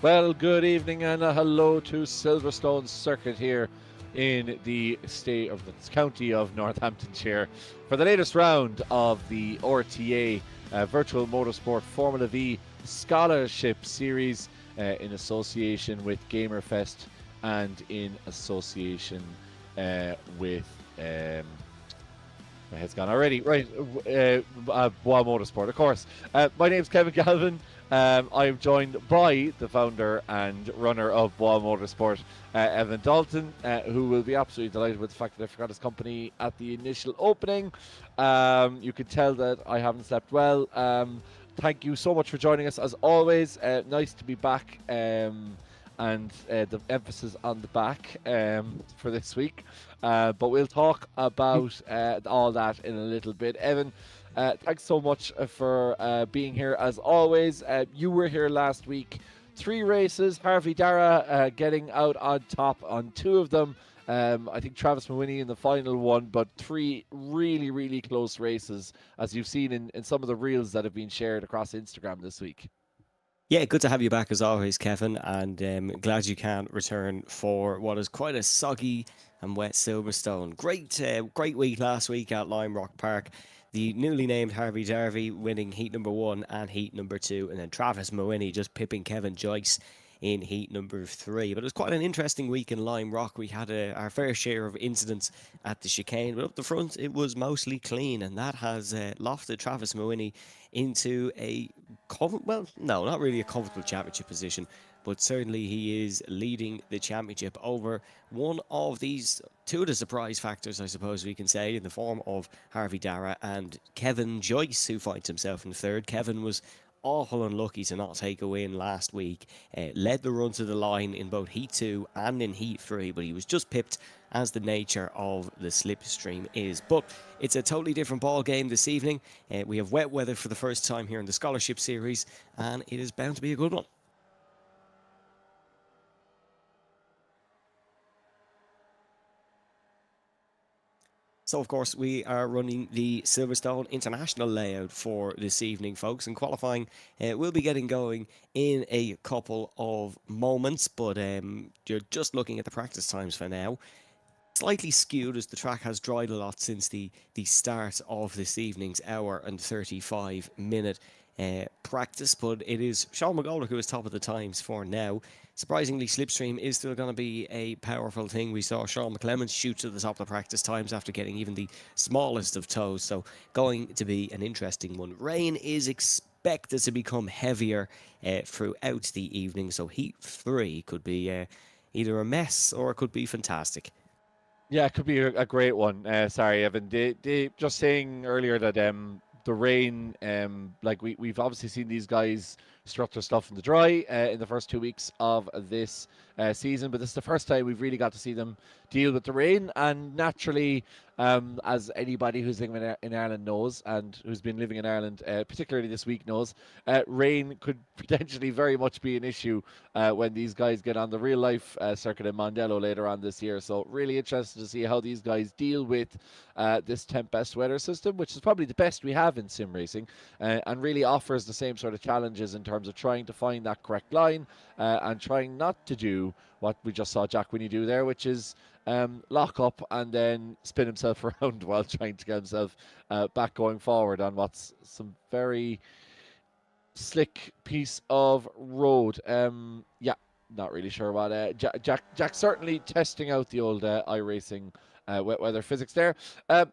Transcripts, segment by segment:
Well, good evening and a hello to Silverstone Circuit here in the state of the county of Northamptonshire for the latest round of the RTA Virtual Motorsport Formula V Scholarship Series in association with Gamerfest and in association with my head's gone already. Right, Bois Motorsport, of course. My name's Kevin Galvin. I am joined by the founder and runner of Bois Motorsport, Evan Dalton, who will be absolutely delighted with the fact that I forgot his company at the initial opening. You can tell that I haven't slept well. Thank you so much for joining us, as always. Nice to be back. And the emphasis on the back for this week. But we'll talk about all that in a little bit. Evan, thanks so much for being here as always. You were here last week. 3 races, Harvey Dara getting out on top on 2 of them. I think Travis Mawhinney in the final one, but 3 really, really close races, as you've seen in some of the reels that have been shared across Instagram this week. Yeah, good to have you back as always, Kevin, and glad you can return for what is quite a soggy and wet Silverstone. Great week last week at Lime Rock Park. The newly named Harvey Darvey winning heat number 1 and heat number 2, and then Travis Mawhinney just pipping Kevin Joyce in heat number 3. But it was quite an interesting week in Lime Rock. We had our fair share of incidents at the chicane, but up the front it was mostly clean, and that has lofted Travis Mawhinney into not really a comfortable championship position, but certainly he is leading the championship over one of these 2 of the surprise factors, I suppose we can say, in the form of Harvey Dara and Kevin Joyce, who finds himself in 3rd. Kevin was awful unlucky to not take a win last week. Led the run to the line in both Heat 2 and in Heat 3, but he was just pipped, as the nature of the slipstream is. But it's a totally different ball game this evening. We have wet weather for the first time here in the Scholarship Series, and it is bound to be a good one. So, of course, we are running the Silverstone International layout for this evening, folks, and qualifying will be getting going in a couple of moments, but you're just looking at the practice times for now. Slightly skewed as the track has dried a lot since the start of this evening's hour and 35-minute practice, but it is Sean McGoldrick who is top of the times for now. Surprisingly, slipstream is still going to be a powerful thing. We saw Sean McClemens shoot to the top of the practice times after getting even the smallest of toes, so going to be an interesting one. Rain is expected to become heavier throughout the evening, so Heat 3 could be either a mess or it could be fantastic. Yeah, it could be a great one. Sorry, Evan. Just saying earlier that the rain, like we've obviously seen these guys strut their stuff in the dry in the first 2 weeks of this season, but this is the first time we've really got to see them deal with the rain. And naturally, as anybody who's living in Ireland knows, and who's been living in Ireland, particularly this week, knows, rain could potentially very much be an issue when these guys get on the real life circuit in Mondello later on this year. So really interested to see how these guys deal with this temp-best weather system, which is probably the best we have in sim racing, and really offers the same sort of challenges in terms of trying to find that correct line and trying not to do what we just saw Jack Winnie do there, which is lock up and then spin himself around while trying to get himself back going forward on what's some very slick piece of road. Yeah, not really sure what Jack certainly testing out the old iRacing wet weather physics there.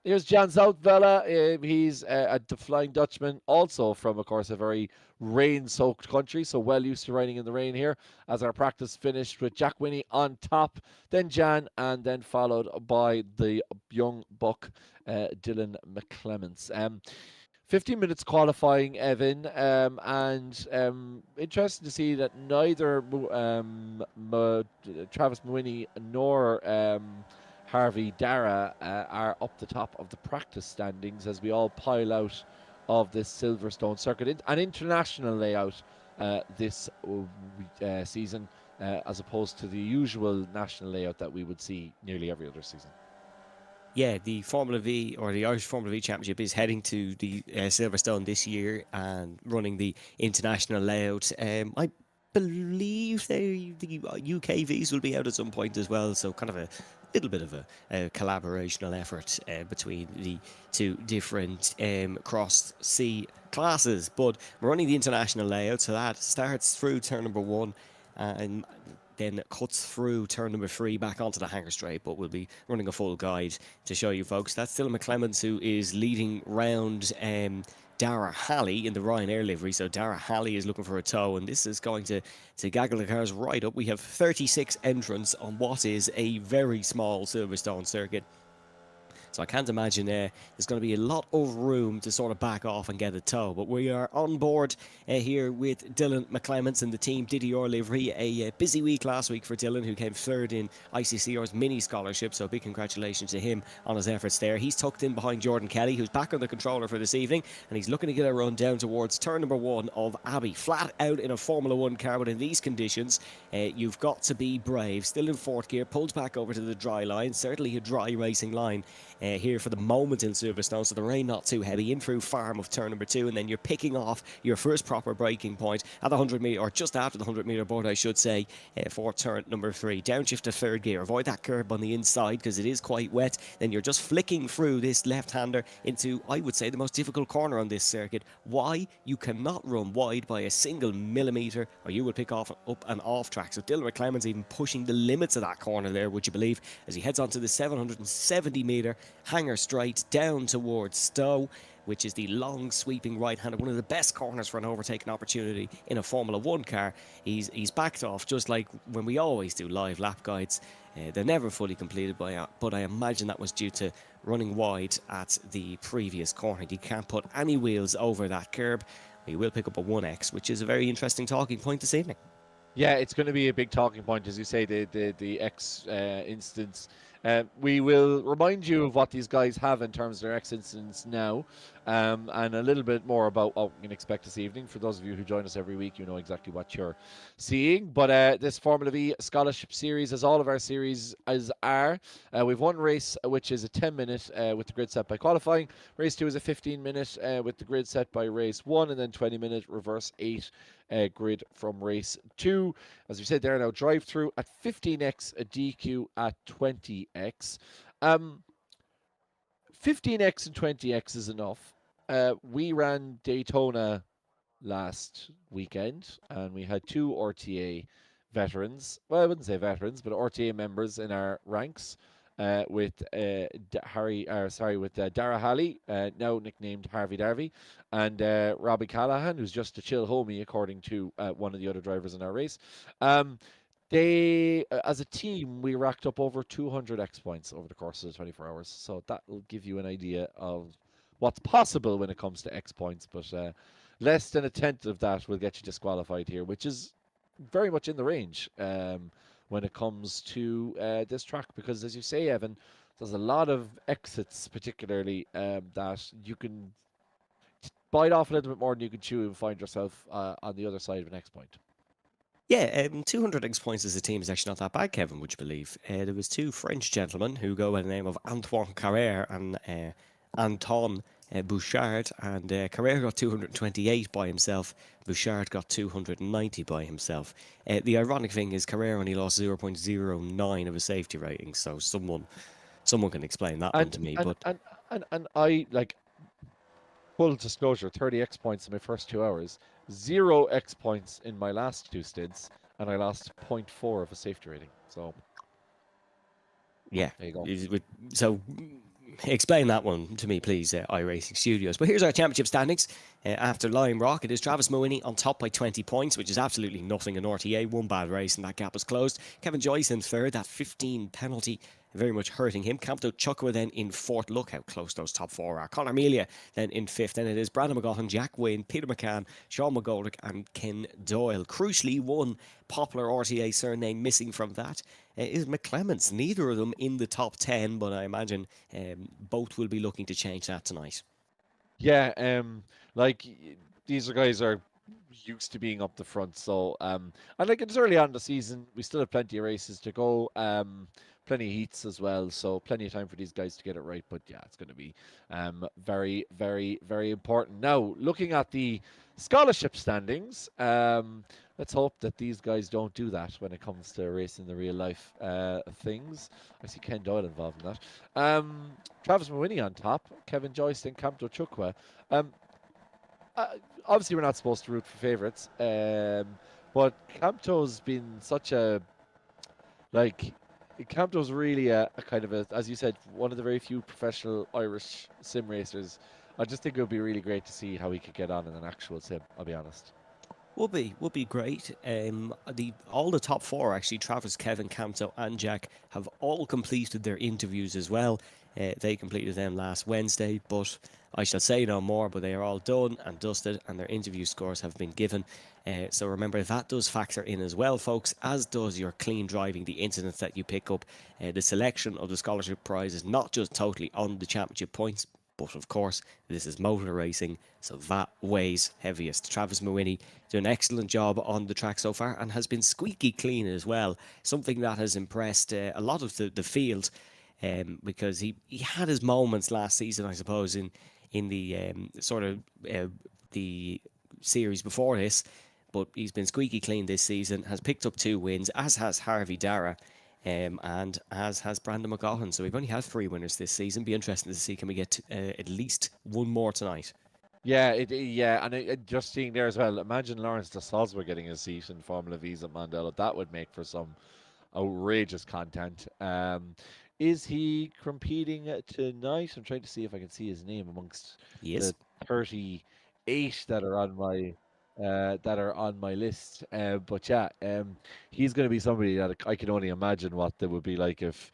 Here's Jan Zoutvella. He's the Flying Dutchman, also from, of course, a very rain-soaked country, so well used to riding in the rain here. As our practice finished with Jack Winnie on top, then Jan, and then followed by the young buck, Dylan McClements. 15 minutes qualifying, Evan, and interesting to see that neither Travis Mawhinney nor Harvey Dara are up the top of the practice standings as we all pile out of this Silverstone circuit, an international layout this season, as opposed to the usual national layout that we would see nearly every other season. Yeah, the Formula V, or the Irish Formula V Championship, is heading to the Silverstone this year and running the international layout. I believe the UK Vs will be out at some point as well. So kind of a little bit of a collaborational effort between the two different cross C classes. But we're running the international layout, so that starts through turn number 1 and then cuts through turn number 3 back onto the hanger straight. But we'll be running a full guide to show you folks. That's Dylan McClements, who is leading round Dara Halley in the Ryanair livery. So Dara Halley is looking for a tow, and this is going to gaggle the cars right up. We have 36 entrants on what is a very small Silverstone circuit. So I can't imagine there's going to be a lot of room to sort of back off and get a tow. But we are on board here with Dylan McClements and the team Didier livery. A busy week last week for Dylan, who came third in ICCR's mini scholarship. So big congratulations to him on his efforts there. He's tucked in behind Jordan Kelly, who's back on the controller for this evening. And he's looking to get a run down towards turn number 1 of Abbey. Flat out in a Formula 1 car, but in these conditions, you've got to be brave. Still in 4th gear, pulled back over to the dry line. Certainly a dry racing line here for the moment in Silverstone, so the rain not too heavy. In through farm of turn number 2, and then you're picking off your first proper braking point at the 100 metre, or just after the 100 metre board, I should say, for turn number 3. Downshift to 3rd gear, avoid that curb on the inside because it is quite wet. Then you're just flicking through this left-hander into, I would say, the most difficult corner on this circuit. Why? You cannot run wide by a single millimetre, or you will pick off up and off track. So Dylan McClements even pushing the limits of that corner there, would you believe, as he heads onto the 770 metre hanger straight down towards Stowe, which is the long sweeping right-hander, one of the best corners for an overtaking opportunity in a Formula 1 car. He's backed off, just like when we always do live lap guides. They're never fully completed, but I imagine that was due to running wide at the previous corner. You can't put any wheels over that curb. You will pick up a 1X, which is a very interesting talking point this evening. Yeah, it's going to be a big talking point, as you say, the X instance. We will remind you of what these guys have in terms of their X instance now, and a little bit more about what we can expect this evening. For those of you who join us every week, you know exactly what you're seeing. But this Formula V Scholarship Series, as all of our series are, we've one race which is a 10-minute with the grid set by qualifying. Race 2 is a 15-minute with the grid set by race 1, and then 20-minute reverse 8 grid from race 2. As we said, there now drive through at 15x, a DQ at 20x. 15x and 20x is enough. We ran Daytona last weekend, and we had 2 RTA veterans. Well, I wouldn't say veterans, but RTA members in our ranks. With Dara Halley, now nicknamed Harvey Darby, and Robbie Callahan, who's just a chill homie, according to one of the other drivers in our race. They, as a team, we racked up over 200 X points over the course of the 24 hours. So that will give you an idea of what's possible when it comes to X points. But less than a tenth of that will get you disqualified here, which is very much in the range. When it comes to this track, because as you say, Evan, there's a lot of exits, particularly that you can bite off a little bit more than you can chew and find yourself on the other side of an X point. Yeah, 200 X points as a team is actually not that bad, Kevin, would you believe? There was 2 French gentlemen who go by the name of Antoine Carrère and Anton Bouchard, and Carrère got 228 by himself. Bouchard got 290 by himself. The ironic thing is Carrère only lost 0.09 of a safety rating, so someone can explain that one to me. And I, like, full disclosure, 30 X points in my first 2 hours, 0 X points in my last 2 stints, and I lost 0.4 of a safety rating. So yeah, there you go. So explain that one to me, please, iRacing Studios. But here's our championship standings. After Lime Rock, it is Travis Mooney on top by 20 points, which is absolutely nothing in RTA. One bad race and that gap is closed. Kevin Joyce in third, that 15 penalty very much hurting him. Campto Chukwa then in fourth. Look how close those top 4 are. Conor Melia then in fifth. Then it is Brandon McGohan, Jack Wynne, Peter McCann, Sean McGoldrick and Ken Doyle. Crucially, one popular RTA surname missing from that is McClements. Neither of them in the top 10, but I imagine both will be looking to change that tonight. Yeah, like these guys are used to being up the front, so and like it's early on in the season, we still have plenty of races to go, plenty of heats as well, so plenty of time for these guys to get it right. But yeah, it's going to be very, very, very important. Now, looking at the scholarship standings, let's hope that these guys don't do that when it comes to racing the real life things. I see Ken Doyle involved in that. Travis Mawini on top, Kevin Joyce and Camto Chukwa. Um, uh, Obviously, we're not supposed to root for favourites, but Camto's been such a like. Campto's really a kind of a, as you said, one of the very few professional Irish sim racers. I just think it would be really great to see how he could get on in an actual sim. I'll be honest. Would be great. All the top four actually, Travis, Kevin, Camto, and Jack, have all completed their interviews as well. They completed them last Wednesday, but I shall say no more. But they are all done and dusted, and their interview scores have been given. So remember that does factor in as well, folks. As does your clean driving, the incidents that you pick up. The selection of the scholarship prize is not just totally on the championship points, but of course, this is motor racing, so that weighs heaviest. Travis Mawini did an excellent job on the track so far and has been squeaky clean as well. Something that has impressed a lot of the field, because he had his moments last season, I suppose, in the the series before this. But he's been squeaky clean this season, has picked up 2 wins, as has Harvey Dara. And as has Brandon McGaughlin. So we've only had 3 winners this season. Be interesting to see, can we get at least one more tonight? Yeah, yeah, and just seeing there as well. Imagine Lawrence de Salzburg getting a seat in Formula V's at Mondello. That would make for some outrageous content. Is he competing tonight? I'm trying to see if I can see his name amongst Yes. the 38 that are on my list. But yeah, he's going to be somebody that I can only imagine what they would be like if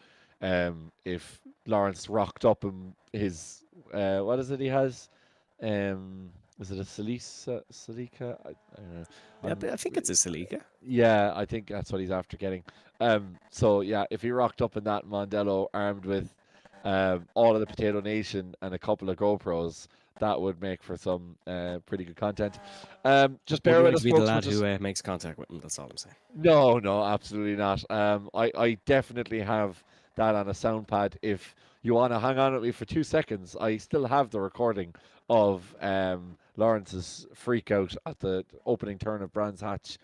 Lawrence rocked up in his what is it he has? Is it a Celica? I don't know. I think it's a Celica. Yeah, I think that's what he's after getting. So yeah, if he rocked up in that Mondello armed with all of the Potato Nation and a couple of GoPros, that would make for some pretty good content. Just bear Wouldn't with like to us, be the folks. We're lad just who makes contact with him. That's all I'm saying. no, absolutely not. I definitely have that on a sound pad. If you want to hang on with me for 2 seconds, I still have the recording of Lawrence's freak out at the opening turn of Brands Hatch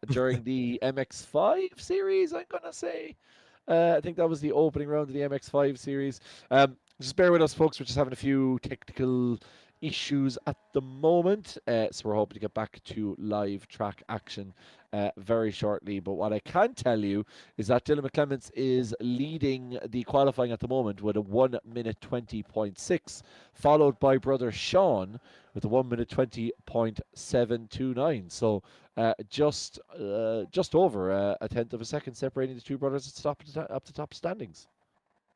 during the MX5 series, I'm going to say. I think that was the opening round of the MX5 series. Just bear with us, folks. We're just having a few technical issues at the moment. So we're hoping to get back to live track action very shortly. But what I can tell you is that Dylan McClements is leading the qualifying at the moment with a 1 minute 20.6, followed by brother Sean with a 1 minute 20.729. So just over a tenth of a second separating the two brothers at up the top standings.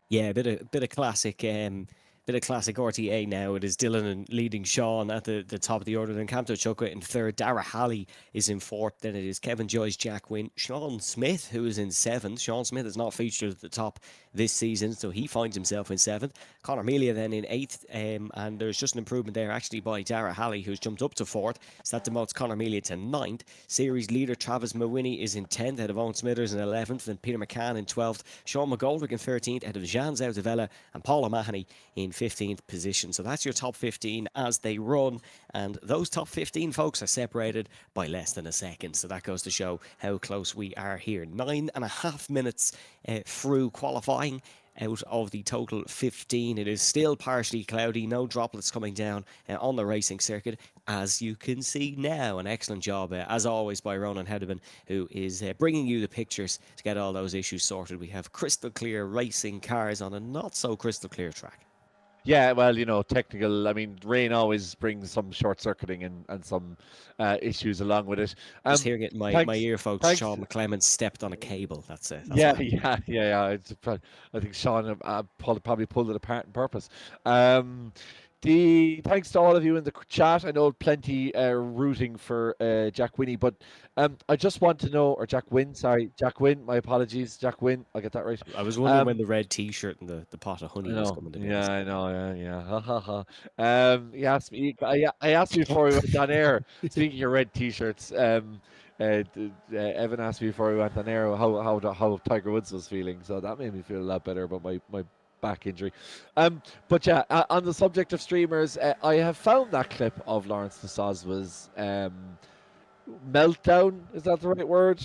Yeah, a bit of classic RTA now. It is Dylan leading Sean at the top of the order. Then Camto Chukwa in third. Dara Halley is in fourth. Then it is Kevin Joyce, Jack Wynn, Sean Smith, who is in seventh. Sean Smith has not featured at the top this season, so he finds himself in seventh. Connor Melia then in eighth, and there's just an improvement there actually by Dara Halley, who's jumped up to fourth. So that demotes Connor Melia to ninth. Series leader Travis Mawini is in 10th, ahead of Owen Smithers in 11th, and Peter McCann in 12th. Sean McGoldrick in 13th, ahead of Jean Zoutavella and Paul O'Mahony in 15th position. So that's your top 15 as they run. And those top 15, folks, are separated by less than a second. So that goes to show how close we are here. 9.5 minutes through qualifying out of the total 15. It is still partially cloudy, no droplets coming down on the racing circuit, as you can see now. An excellent job, as always, by Ronan Hederman, who is bringing you the pictures to get all those issues sorted. We have crystal clear racing cars on a not so crystal clear track. Yeah, well, technical. I mean, rain always brings some short circuiting and some issues along with it. Just hearing it in my Thanks, ear, folks. thanks. Sean McClemens stepped on a cable. That's it. That's Yeah, all. yeah. I think Sean probably pulled it apart on purpose. Thanks to all of you in the chat. I know plenty rooting for Jack Winnie, but I just want to know, or Jack Wynn, sorry, Jack Wynn. My apologies, Jack Wynn. I'll get that right. I was wondering when the red T-shirt and the pot of honey I was know. coming to be Yeah, honest. I know. Yeah. Ha ha ha. He asked me. I asked you before we went on air. Speaking of red T-shirts, Evan asked me before we went on air how Tiger Woods was feeling. So that made me feel a lot better about my back injury. But yeah, on the subject of streamers, I have found that clip of Lawrence de Soswa's meltdown, is that the right word?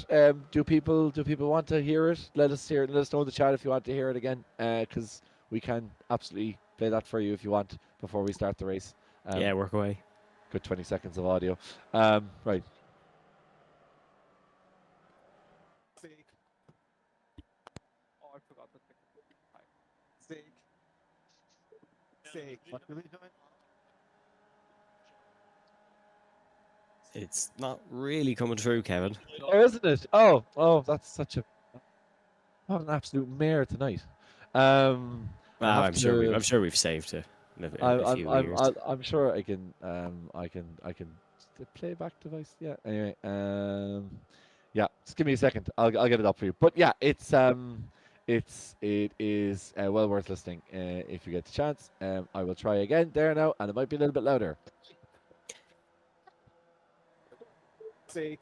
Do people want to hear it? Let us hear it. Let us know in the chat if you want to hear it again, because we can absolutely play that for you if you want before we start the race. Yeah, work away. Good 20 seconds of audio. Right. Oh, I forgot the thing. Sake. What are we doing? It's not really coming through, Kevin. Oh, isn't it? Oh, that's such a what an absolute mare tonight. I'll have I'm sure to. we've saved it in I, a I'm few I'm years. I'm sure I can the playback device. Yeah. Anyway. Yeah. Just give me a second. I'll get it up for you. But yeah, it is well worth listening if you get the chance. I will try again there now, and it might be a little bit louder. Sake.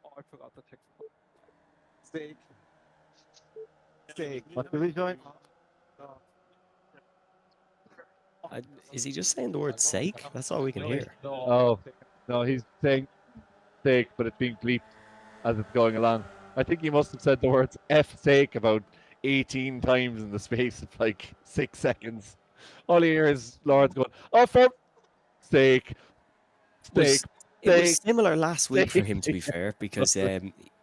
Oh, I forgot the text. Sake. What are we doing? Is he just saying the word "sake"? That's all we can hear. Oh no, he's saying sake, but it's being bleeped as it's going along. I think he must have said the words F sake about 18 times in the space of like 6 seconds. All you hear is Lawrence going, oh, for sake, sake, It was sake. similar last week for him, to be sake. fair, because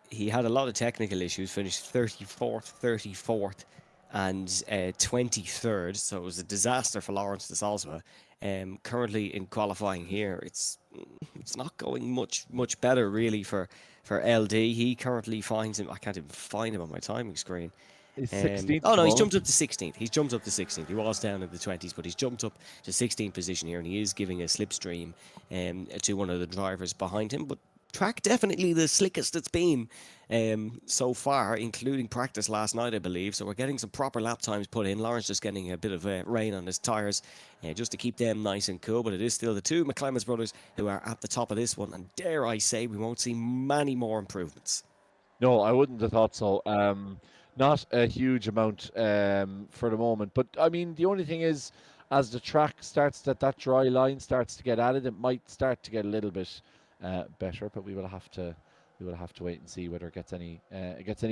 he had a lot of technical issues, finished 34th, 34th, and 23rd, so it was a disaster for Lawrence de Salzma. Currently in qualifying here, it's not going much better really for LD. He currently finds him. I can't even find him on my timing screen. He's 16th. Oh no, he's jumped up to 16th. He's jumped up to 16th. He was down in the 20s, but he's jumped up to 16th position here, and he is giving a slipstream to one of the drivers behind him. But track definitely the slickest it's been so far, including practice last night, I believe. So we're getting some proper lap times put in. Lawrence just getting a bit of rain on his tyres just to keep them nice and cool. But it is still the two McClemens brothers who are at the top of this one. And dare I say, we won't see many more improvements. No, I wouldn't have thought so. Not a huge amount for the moment. But I mean, the only thing is, as the track starts that dry line starts to get added, it might start to get a little bit better. But we will have to wait and see whether it gets any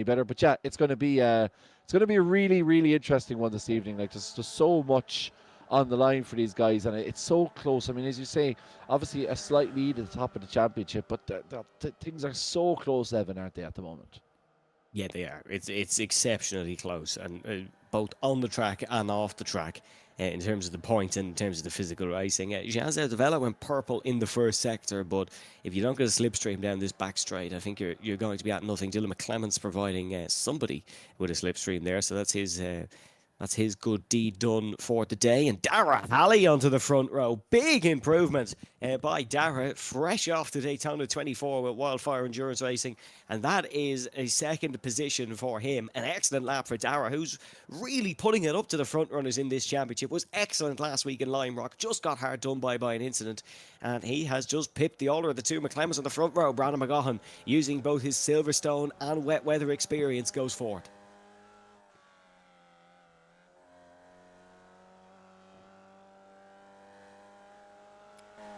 better. But yeah, it's going to be a really really interesting one this evening. Like there's so much on the line for these guys, and it's so close. I mean, as you say, obviously a slight lead at the top of the championship, but things are so close, Evan, aren't they, at the moment? Yeah, they are. It's exceptionally close, and both on the track and off the track, in terms of the points and in terms of the physical racing. Jazz Vela went purple in the first sector, but if you don't get a slipstream down this back straight, I think you're going to be at nothing. Dylan McClemens providing somebody with a slipstream there, so that's his good deed done for the day. And Dara Halley onto the front row. Big improvement by Dara, fresh off the Daytona 24 with Wildfire Endurance Racing. And that is a second position for him. An excellent lap for Dara, who's really putting it up to the front runners in this championship. Was excellent last week in Lime Rock. Just got hard done by an incident. And he has just pipped the older of the two McClemens on the front row. Brandon McGaughan, using both his Silverstone and wet weather experience, goes forward.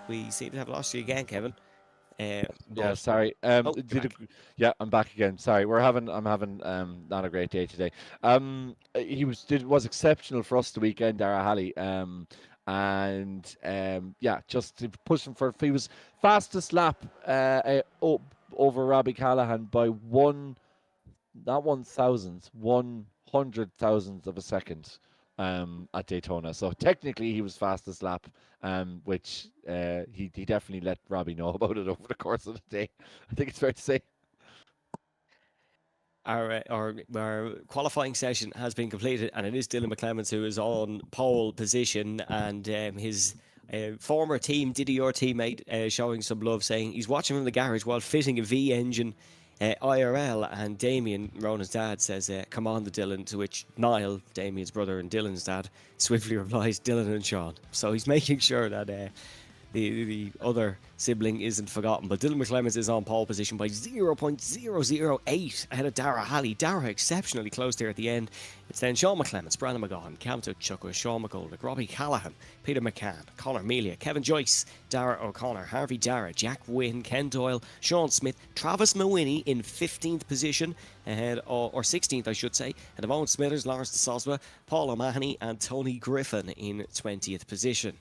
We seem to have lost you again, Kevin. Yeah, sorry. Yeah, I'm back again. Sorry, I'm having not a great day today. He was exceptional for us the weekend, Dara Halley. Yeah, just pushing for. He was fastest lap over Robbie Callahan by not 1,000, 100,000th of a second at Daytona. So technically he was fastest lap, which he definitely let Robbie know about it over the course of the day. I think it's fair to say. Our qualifying session has been completed, and it is Dylan McClemens who is on pole position, and his former team, Didier teammate, showing some love, saying he's watching from the garage while fitting a V engine IRL, and Damien, Ronan's dad, says, come on the Dylan, to which Niall, Damien's brother and Dylan's dad, swiftly replies, Dylan and Sean. So he's making sure that the other sibling isn't forgotten. But Dylan McClemens is on pole position by 0.008 ahead of Dara Halley. Dara exceptionally close there at the end. It's then Sean McClemens, Brandon McGaughan, Camto Chukwa, Sean McGoldrick, Robbie Callahan, Peter McCann, Conor Melia, Kevin Joyce, Dara O'Connor, Harvey Dara, Jack Wynne, Ken Doyle, Sean Smith, Travis Mawhinney in 15th position ahead, or 16th I should say, and of Owen Smithers, Lawrence de Soswa, Paul O'Mahony and Tony Griffin in 20th position.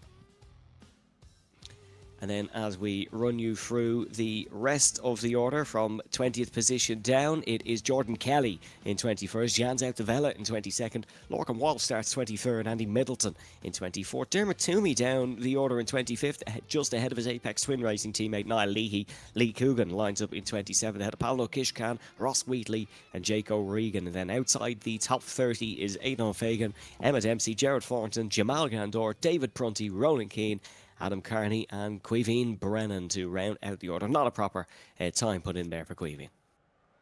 And then as we run you through the rest of the order from 20th position down, it is Jordan Kelly in 21st, Jans Outavella in 22nd, Lorcan Wall starts 23rd, Andy Middleton in 24th, Dermot Toomey down the order in 25th, just ahead of his Apex Twin Racing teammate Niall Leahy. Lee Coogan lines up in 27th, ahead of Paolo Kishkan, Ross Wheatley and Jake O'Regan. And then outside the top 30 is Aidan Fagan, Emma Dempsey, Gerard Thornton, Jamal Gandor, David Prunty, Ronan Keane, Adam Carney and Quiveen Brennan to round out the order. Not a proper time put in there for Quiveen.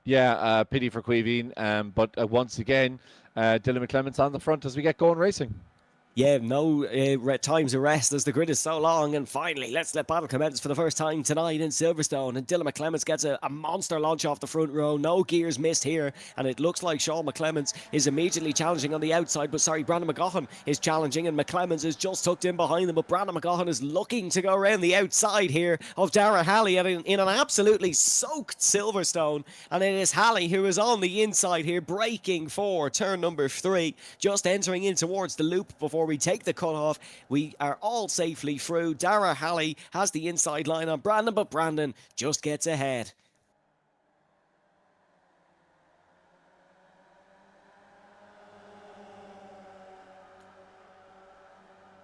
Yeah, pity for Quiveen. But once again, Dylan McClemens on the front as we get going racing. Yeah, no times of rest as the grid is so long. And finally, let's let battle commence for the first time tonight in Silverstone. And Dylan McClemens gets a monster launch off the front row. No gears missed here. And it looks like Sean McClemens is immediately challenging on the outside. But sorry, Brandon McGaughan is challenging. And McClemens is just tucked in behind them. But Brandon McGaughan is looking to go around the outside here of Dara Halley in an absolutely soaked Silverstone. And it is Halley who is on the inside here, braking for turn number 3. Just entering in towards the loop before we take the cut-off. We are all safely through. Dara Halley has the inside line on Brandon, but Brandon just gets ahead.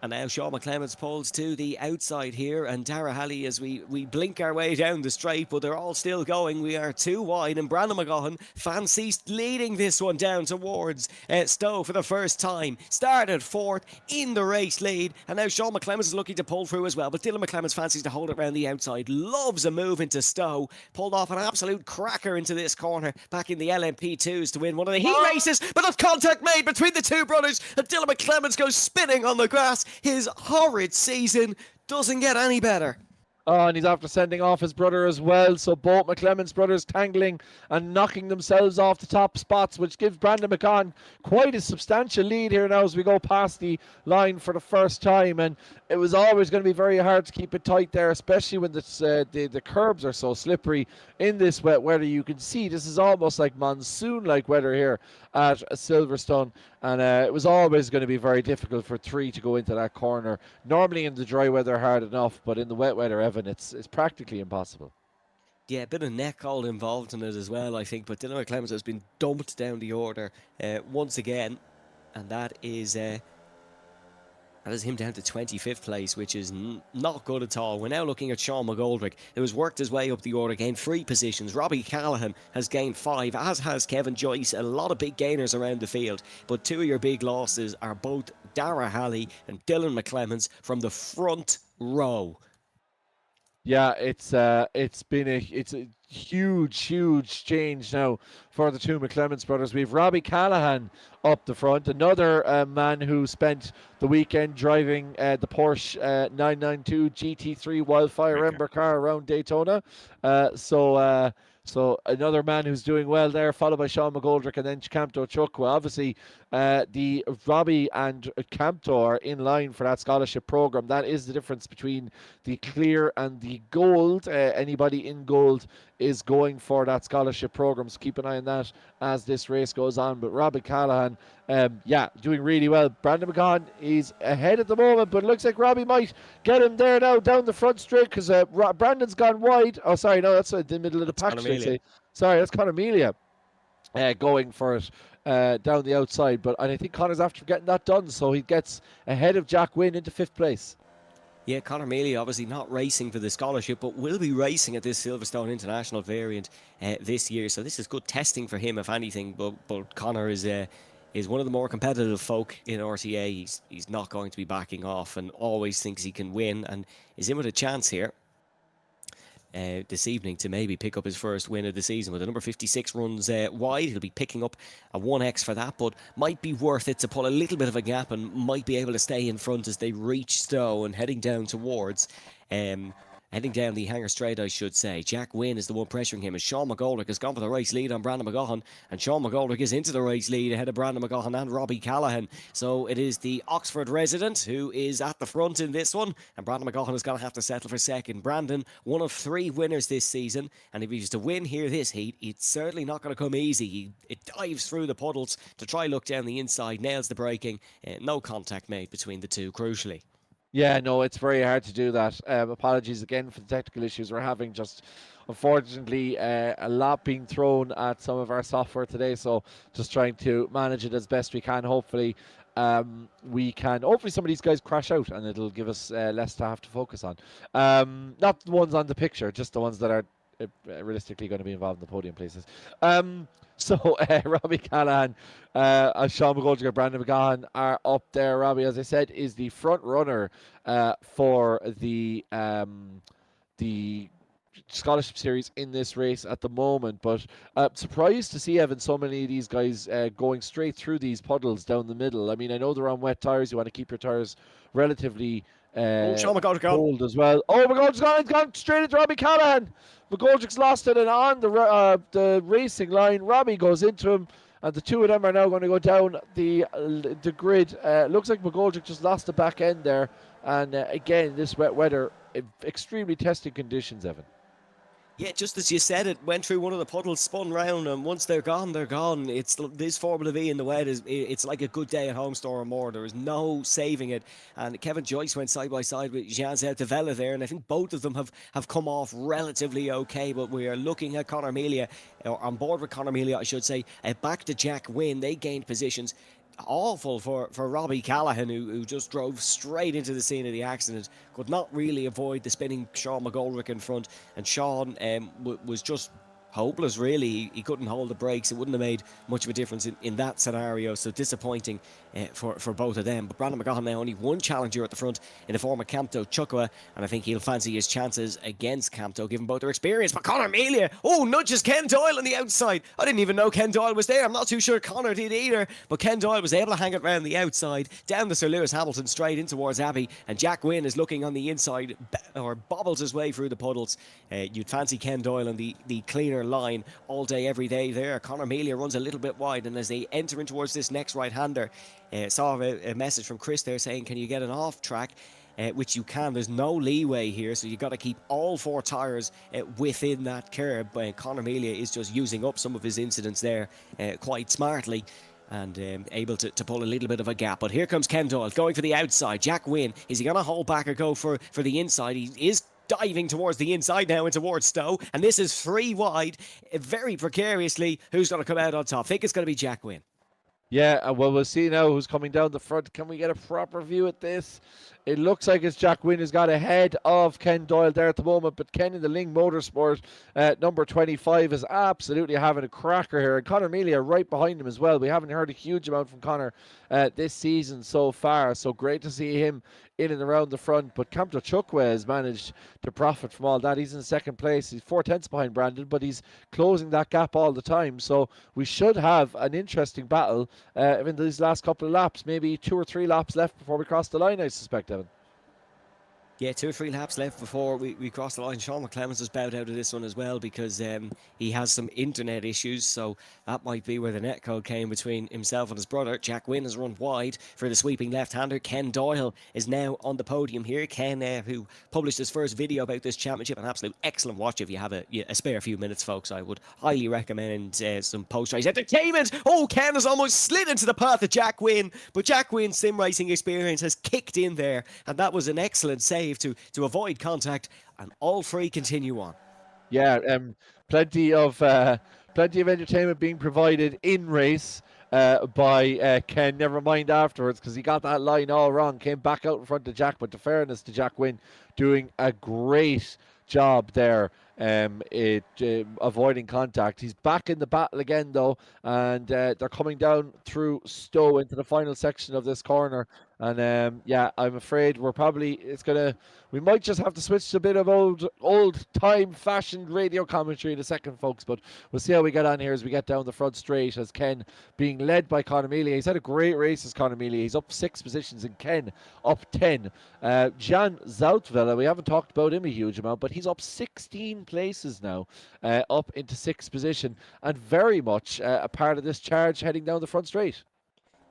And now Sean McClemens pulls to the outside here, and Dara Halley as we blink our way down the straight, but they're all still going. We are too wide, and Brandon McGaughan fancied leading this one down towards Stowe for the first time. Started 4th in the race lead, and now Sean McClemens is looking to pull through as well, but Dylan McClemens fancies to hold it around the outside. Loves a move into Stowe. Pulled off an absolute cracker into this corner back in the LMP2s to win one of the heat races, but there's contact made between the two brothers, and Dylan McClemens goes spinning on the grass. His horrid season doesn't get any better. Oh, and he's after sending off his brother as well. So both McClemens brothers tangling and knocking themselves off the top spots, which gives Brandon McGaughan quite a substantial lead here now as we go past the line for the first time. And it was always going to be very hard to keep it tight there, especially when the curbs are so slippery in this wet weather. You can see this is almost like monsoon-like weather here at Silverstone. And it was always going to be very difficult for 3 to go into that corner. Normally in the dry weather hard enough, but in the wet weather, Evan, it's practically impossible. Yeah, a bit of neck hold involved in it as well, I think. But Dylan McClemens has been dumped down the order once again. And that is him down to 25th place, which is not good at all. We're now looking at Sean McGoldrick, who has worked his way up the order, gained 3 positions. Robbie Callahan has gained 5, as has Kevin Joyce. A lot of big gainers around the field. But 2 of your big losses are both Dara Halley and Dylan McClemens from the front row. Yeah, it's a huge change now for the two McClemens brothers. We've Robbie Callahan up the front, another man who spent the weekend driving the Porsche 992 GT3 Wildfire Ember car around Daytona. So another man who's doing well there, followed by Sean McGoldrick and then Camto Chukwa. Obviously, the Robbie and Camto are in line for that scholarship program. That is the difference between the clear and the gold. Anybody in gold is going for that scholarship program, so keep an eye on that as this race goes on. But Robbie Callahan, doing really well. Brandon McGaughan is ahead at the moment, but it looks like Robbie might get him there now down the front straight because Brandon's gone wide. Oh, sorry, no, that's the middle of the pack. Sorry, that's Conor Melia going for it down the outside. But I think Conor's after getting that done, so he gets ahead of Jack Wynne into 5th place. Yeah, Conor Mealy obviously not racing for the scholarship, but will be racing at this Silverstone International variant this year. So this is good testing for him, if anything. But Conor is one of the more competitive folk in RTA. He's not going to be backing off and always thinks he can win and is in with a chance here. this evening to maybe pick up his first win of the season. With the number 56 runs wide, he'll be picking up a 1x for that, but might be worth it to pull a little bit of a gap and might be able to stay in front as they reach Stowe and heading down towards heading down the Hanger Straight, I should say. Jack Wynn is the one pressuring him as Sean McGoldrick has gone for the race lead on Brandon McGaughan, and Sean McGoldrick is into the race lead ahead of Brandon McGaughan and Robbie Callaghan. So it is the Oxford resident who is at the front in this one, and Brandon McGaughan is going to have to settle for second. Brandon, one of 3 winners this season, and if he was to win here this heat, it's certainly not going to come easy. It dives through the puddles to try look down the inside, nails the braking, no contact made between the two, crucially. Yeah, no, it's very hard to do that. Apologies again for the technical issues we're having. Just unfortunately, a lot being thrown at some of our software today, so just trying to manage it as best we can. Hopefully, hopefully some of these guys crash out and it'll give us less to have to focus on. Not the ones on the picture, just the ones that are realistically going to be involved in the podium places. So Robbie Callaghan, Sean McGoldrick and Brandon McGaughan are up there. Robbie, as I said, is the front runner for the scholarship series in this race at the moment, but surprised to see, Evan, so many of these guys going straight through these puddles down the middle. I mean, I know they're on wet tyres. You want to keep your tyres relatively Sean McGoldrick cold as well. Oh, McGoldrick's gone straight into Robbie Callaghan. McGoldrick's lost it, and on the racing line, Robbie goes into him, and the two of them are now going to go down the grid. Looks like McGoldrick just lost the back end there, and again, this wet weather, extremely testing conditions, Evan. Yeah, just as you said, it went through one of the puddles, spun round, and once they're gone, they're gone. It's this Formula V in the wet it's like a good day at home store or more. There is no saving it. And Kevin Joyce went side by side with Jean Zertavella there, and I think both of them have come off relatively okay. But we are looking at Conor Melia, or on board with Conor Melia, I should say, back to Jack Wynn. They gained positions. Awful for Robbie Callaghan, who just drove straight into the scene of the accident, could not really avoid the spinning Sean McGoldrick in front, and Sean was just hopeless, really. He couldn't hold the brakes. It wouldn't have made much of a difference in that scenario, so disappointing for both of them. But Brandon McGaughan now only one challenger at the front in the form of Camto Chukwa, and I think he'll fancy his chances against Camto, given both their experience. But Conor Melia, nudges Ken Doyle on the outside. I didn't even know Ken Doyle was there. I'm not too sure Conor did either, but Ken Doyle was able to hang it around the outside, down to Sir Lewis Hamilton, straight in towards Abbey, and Jack Wynn is looking on the inside, or bobbles his way through the puddles. You'd fancy Ken Doyle on the cleaner line all day, every day there. Conor Melia runs a little bit wide, and as they enter in towards this next right-hander, saw a message from Chris there saying, can you get an off track? Which you can. There's no leeway here, so you've got to keep all 4 tyres within that curb. Conor Melia is just using up some of his incidents there quite smartly, and able to pull a little bit of a gap. But here comes Ken Doyle going for the outside. Jack Wynn, is he going to hold back or go for the inside? He is diving towards the inside now and towards Stowe, and this is 3 wide, very precariously. Who's going to come out on top? I think it's going to be Jack Wynn. Yeah, well, we'll see now who's coming down the front. Can we get a proper view at this? It looks like it's Jack Wynn who's got ahead of Ken Doyle there at the moment, but Ken in the Ling Motorsport, number 25, is absolutely having a cracker here. And Conor Melia right behind him as well. We haven't heard a huge amount from Conor this season so far, so great to see him in and around the front. But Camto Chukwa has managed to profit from all that. He's in second place. He's 4 tenths behind Brandon, but he's closing that gap all the time. So we should have an interesting battle in these last couple of laps. Maybe 2 or 3 laps left before we cross the line, I suspect, Evan. Yeah, 2 or 3 laps left before we cross the line. Sean McClemens has bowed out of this one as well because he has some internet issues, so that might be where the netcode came between himself and his brother. Jack Wynn has run wide for the sweeping left-hander. Ken Doyle is now on the podium here. Ken, who published his first video about this championship, an absolute excellent watch if you have a spare few minutes, folks. I would highly recommend some post-race entertainment. Oh, Ken has almost slid into the path of Jack Wynn, but Jack Wynn's sim racing experience has kicked in there, and that was an excellent save to avoid contact, and all 3 continue on. Yeah, plenty of entertainment being provided in race by Ken. Never mind afterwards, because he got that line all wrong. Came back out in front of Jack, but to fairness to Jack Wynn, doing a great job there. Avoiding contact. He's back in the battle again though, and they're coming down through Stowe into the final section of this corner, And yeah, I'm afraid we might just have to switch to a bit of old time fashioned radio commentary in a second, folks. But we'll see how we get on here as we get down the front straight. As Ken being led by Conor Mealy, he's had a great race as Conor Mealy. He's up 6 positions, and Ken up 10. Jan Zoutvela, we haven't talked about him a huge amount, but he's up 16 places now, up into 6th position, and very much a part of this charge heading down the front straight.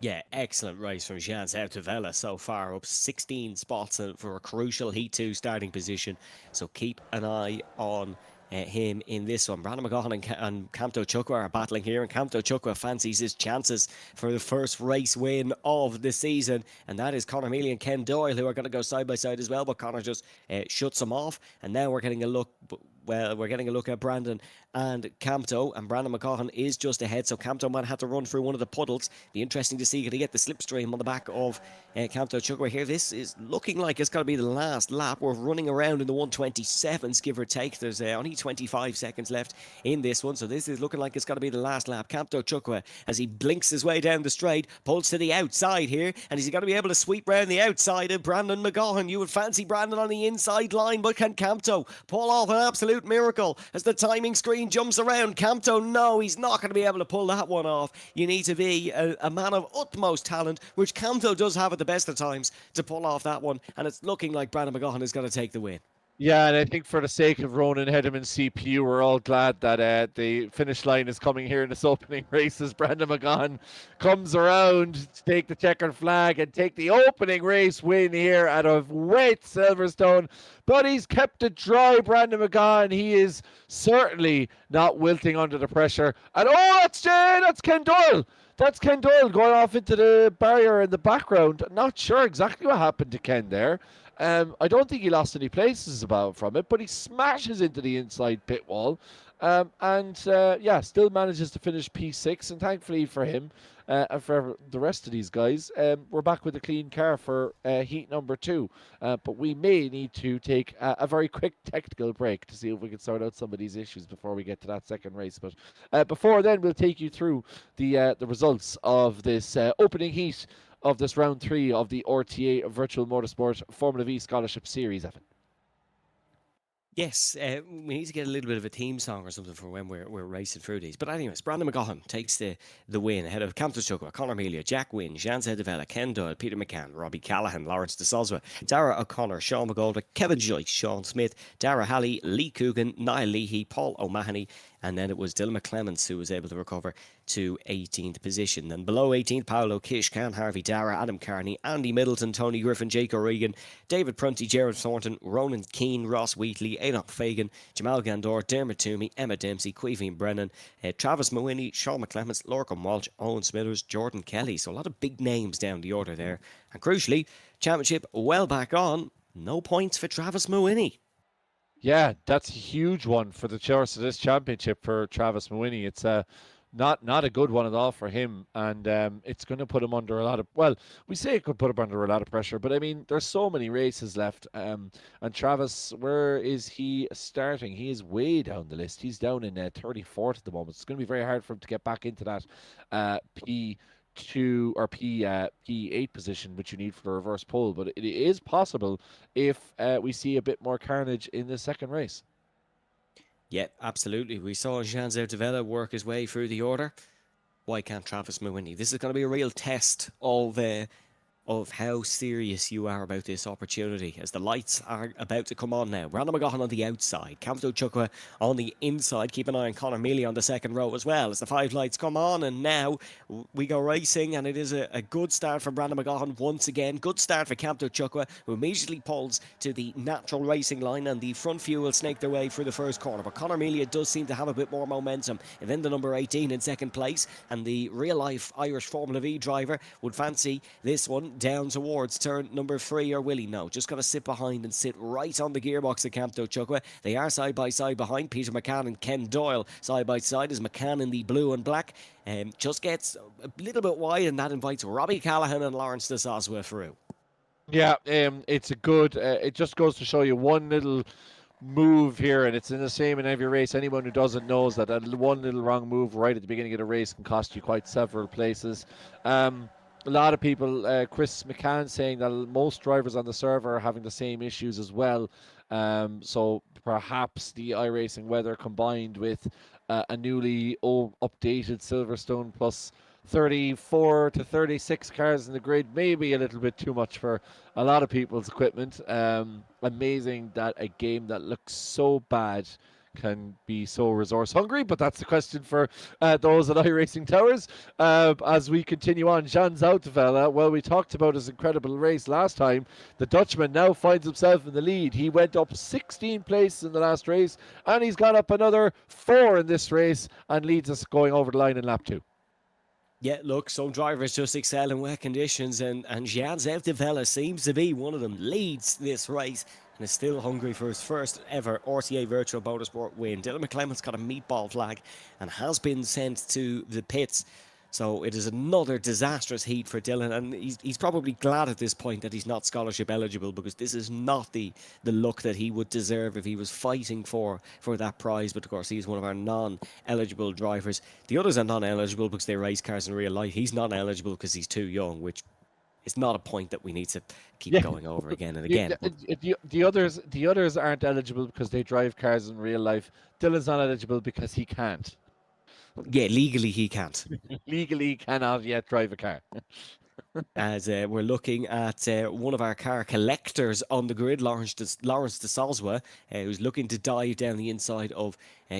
Yeah, excellent race from Jan Zoutvela so far, up 16 spots for a crucial Heat 2 starting position. So keep an eye on him in this one. Brandon McGaughan and Kamto Chukwa are battling here, and Kamto Chukwa fancies his chances for the first race win of the season, and that is Conor Mealy and Ken Doyle, who are going to go side by side as well, but Conor just shuts them off, and now we're getting a look. Well, we're getting a look at Brandon and Kamto, and Brandon McGaughan is just ahead, so Kamto might have to run through one of the puddles. Be interesting to see, can he get the slipstream on the back of Kamto Chukwa here. This is looking like it's going to be the last lap. We're running around in the 127s, give or take. There's only 25 seconds left in this one, so this is looking like it's going to be the last lap. Kamto Chukwa, as he blinks his way down the straight, pulls to the outside here, and is he going to be able to sweep round the outside of Brandon McGaughan? You would fancy Brandon on the inside line, but can Kamto pull off an absolute miracle as the timing screen jumps around? Kamto, no, he's not going to be able to pull that one off. You need to be a man of utmost talent, which Kamto does have at the best of times, to pull off that one, and it's looking like Brandon McGaughan is going to take the win. Yeah, and I think for the sake of Ronan, Hederman, CPU, we're all glad that the finish line is coming here in this opening race as Brandon McGaughan comes around to take the checkered flag and take the opening race win here out of wet Silverstone. But he's kept it dry, Brandon McGaughan. He is certainly not wilting under the pressure. And that's Ken Doyle. That's Ken Doyle going off into the barrier in the background. Not sure exactly what happened to Ken there. I don't think he lost any places from it, but he smashes into the inside pit wall, and still manages to finish P6. And thankfully for him and for the rest of these guys, we're back with a clean car for heat number 2. But we may need to take a very quick technical break to see if we can sort out some of these issues before we get to that second race. But before then, we'll take you through the results of this opening heat of this round 3 of the RTA Virtual Motorsport Formula V Scholarship Series, Evan. Yes, we need to get a little bit of a theme song or something for when we're racing through these. But anyways, Brandon McGaughan takes the win ahead of Kamto Chukwa, Conor Mealy, Jack Wynne, Jan Zedevella, Ken Doyle, Peter McCann, Robbie Callaghan, Lawrence de Soswa, Dara O'Connor, Sean McGoldrick, Kevin Joyce, Sean Smith, Dara Halley, Lee Coogan, Niall Leahy, Paul O'Mahony, and then it was Dylan McClements who was able to recover to 18th position. Then below 18th, Paolo Kish, Can Harvey, Dara, Adam Carney, Andy Middleton, Tony Griffin, Jake O'Regan, David Prunty, Gerard Thornton, Ronan Keane, Ross Wheatley, Enoch Fagan, Jamal Gandor, Dermot Toomey, Emma Dempsey, Queeveen Brennan, Travis Mawhinney, Sean McClements, Lorcan Walsh, Owen Smithers, Jordan Kelly. So a lot of big names down the order there. And crucially, championship well back on. No points for Travis Mawhinney. Yeah, that's a huge one for the choice of this championship for Travis Mawhinney. It's not a good one at all for him, and it's going to put him under a lot of, well, we say it could put him under a lot of pressure, but I mean, there's so many races left, and Travis, where is he starting? He is way down the list. He's down in 34th at the moment. It's going to be very hard for him to get back into that P2 or P8 position, which you need for the reverse pole, but it is possible if we see a bit more carnage in the second race. Yeah, absolutely. We saw Jan Zoutvela work his way through the order. Why can't Travis Mawhinney? This is going to be a real test of how serious you are about this opportunity, as the lights are about to come on now. Brandon McGaughan on the outside, Kamto Chukwa on the inside. Keep an eye on Conor Mealy on the second row as well as the 5 lights come on, and now we go racing, and it is a good start for Brandon McGaughan once again. Good start for Kamto Chukwa, who immediately pulls to the natural racing line, and the front few will snake their way through the first corner. But Conor Mealy does seem to have a bit more momentum, and then the number 18 in second place, and the real-life Irish Formula V driver would fancy this one down towards turn number 3, or will he? No, just going to sit behind and sit right on the gearbox of Kamto Chukwa. They are side by side behind. Peter McCann and Ken Doyle side by side, as McCann in the blue and black just gets a little bit wide, and that invites Robbie Callaghan and Lawrence de Soswa through. Yeah, it's a good, it just goes to show you one little move here, and it's in the same in every race. Anyone who doesn't knows that one little wrong move right at the beginning of the race can cost you quite several places. a lot of people, Chris McCann saying that most drivers on the server are having the same issues as well. So perhaps the iRacing weather combined with a newly updated Silverstone plus 34 to 36 cars in the grid may be a little bit too much for a lot of people's equipment. Amazing that a game that looks so bad can be so resource hungry, but that's the question for those at iRacing Towers. As we continue on, Jan Zouteveld, well, we talked about his incredible race last time. The Dutchman now finds himself in the lead. He went up 16 places in the last race, and he's gone up another 4 in this race and leads us going over the line in lap 2. Yeah, look, some drivers just excel in wet conditions, and Jan Zouteveld seems to be one of them. Leads this race and is still hungry for his first ever RTA Virtual Motorsport win. Dylan McClement's got a meatball flag and has been sent to the pits. So it is another disastrous heat for Dylan, and he's probably glad at this point that he's not scholarship eligible, because this is not the look that he would deserve if he was fighting for that prize. But of course, he's one of our non-eligible drivers. The others are non-eligible because they race cars in real life. He's not eligible because he's too young, which is not a point that we need to keep going over again and again. The others aren't eligible because they drive cars in real life. Dylan's not eligible because he can't. Yeah, legally he can't. Legally cannot yet drive a car. As we're looking at one of our car collectors on the grid, Lawrence de Soswa, who's looking to dive down the inside of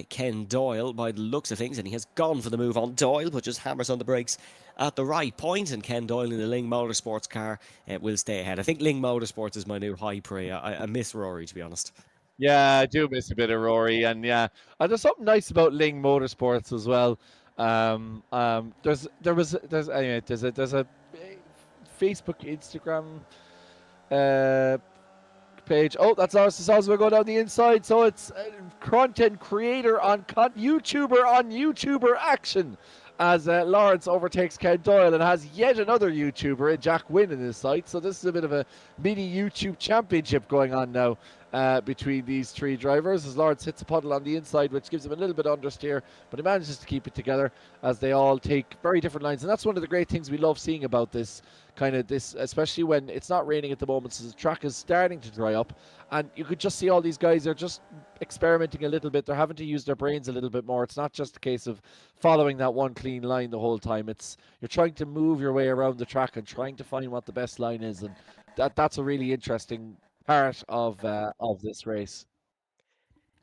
Ken Doyle by the looks of things, and he has gone for the move on Doyle, but just hammers on the brakes at the right point, and Ken Doyle in the Ling Motorsports car will stay ahead. I think Ling Motorsports is my new high praise. I miss Rory, to be honest. Yeah, I do miss a bit of Rory, and yeah, there's something nice about Ling Motorsports as well. There's a Facebook, Instagram page. Oh, that's ours. Also go down the inside. So it's content creator on YouTuber on YouTuber action, as Lawrence overtakes Ken Doyle and has yet another YouTuber, Jack Wynn, in his sight. So this is a bit of a mini YouTube championship going on now between these three drivers, as Lawrence hits a puddle on the inside, which gives him a little bit understeer, but he manages to keep it together as they all take very different lines. And that's one of the great things we love seeing about this especially when it's not raining at the moment, so the track is starting to dry up, and you could just see all these guys are just experimenting a little bit. They're having to use their brains a little bit more. It's not just a case of following that one clean line the whole time. You're trying to move your way around the track and trying to find what the best line is, and that's a really interesting part of this race.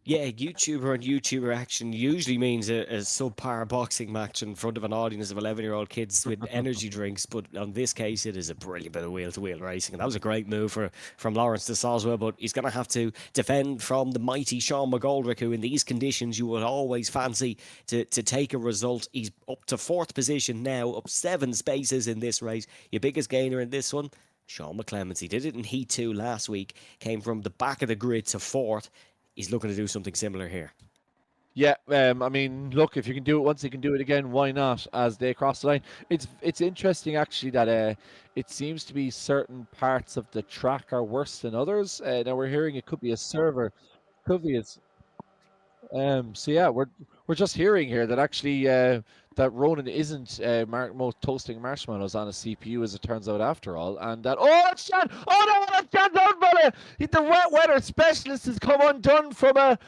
Yeah, YouTuber and YouTuber action usually means a subpar boxing match in front of an audience of 11-year-old kids with energy drinks, but on this case, it is a brilliant bit of wheel-to-wheel racing, and that was a great move from Lawrence de Soswa, but he's going to have to defend from the mighty Sean McGoldrick, who in these conditions you would always fancy to take a result. He's up to 4th position now, up 7 spaces in this race. Your biggest gainer in this one? Sean McClements. He did it in Heat 2 last week, came from the back of the grid to 4th. He's looking to do something similar here. Yeah, I mean, look, if you can do it once, you can do it again. Why not? As they cross the line, it's interesting actually that it seems to be certain parts of the track are worse than others. Now we're hearing it could be a server, could be so yeah, we're just hearing here that actually that Ronan isn't toasting marshmallows on a CPU, as it turns out, after all, and that it's Jan! Oh no, that's Jan Downbella! The wet weather specialist has come undone from a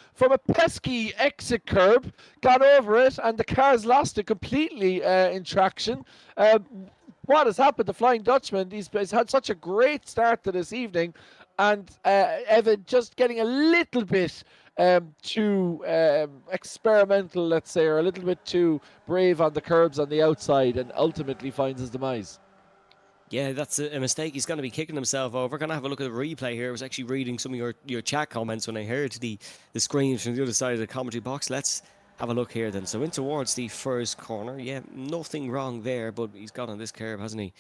pesky exit curb, got over it, and the car's lost it completely in traction. What has happened? The Flying Dutchman, he's had such a great start to this evening, and Evan just getting a little bit too experimental, let's say, or a little bit too brave on the curbs on the outside, and ultimately finds his demise. Yeah, that's a mistake. He's going to be kicking himself over. Going to have a look at the replay here. I was actually reading some of your chat comments when I heard the screams from the other side of the commentary box. Let's have a look here then. So in towards the first corner. Yeah, nothing wrong there, but he's got on this curb, hasn't he?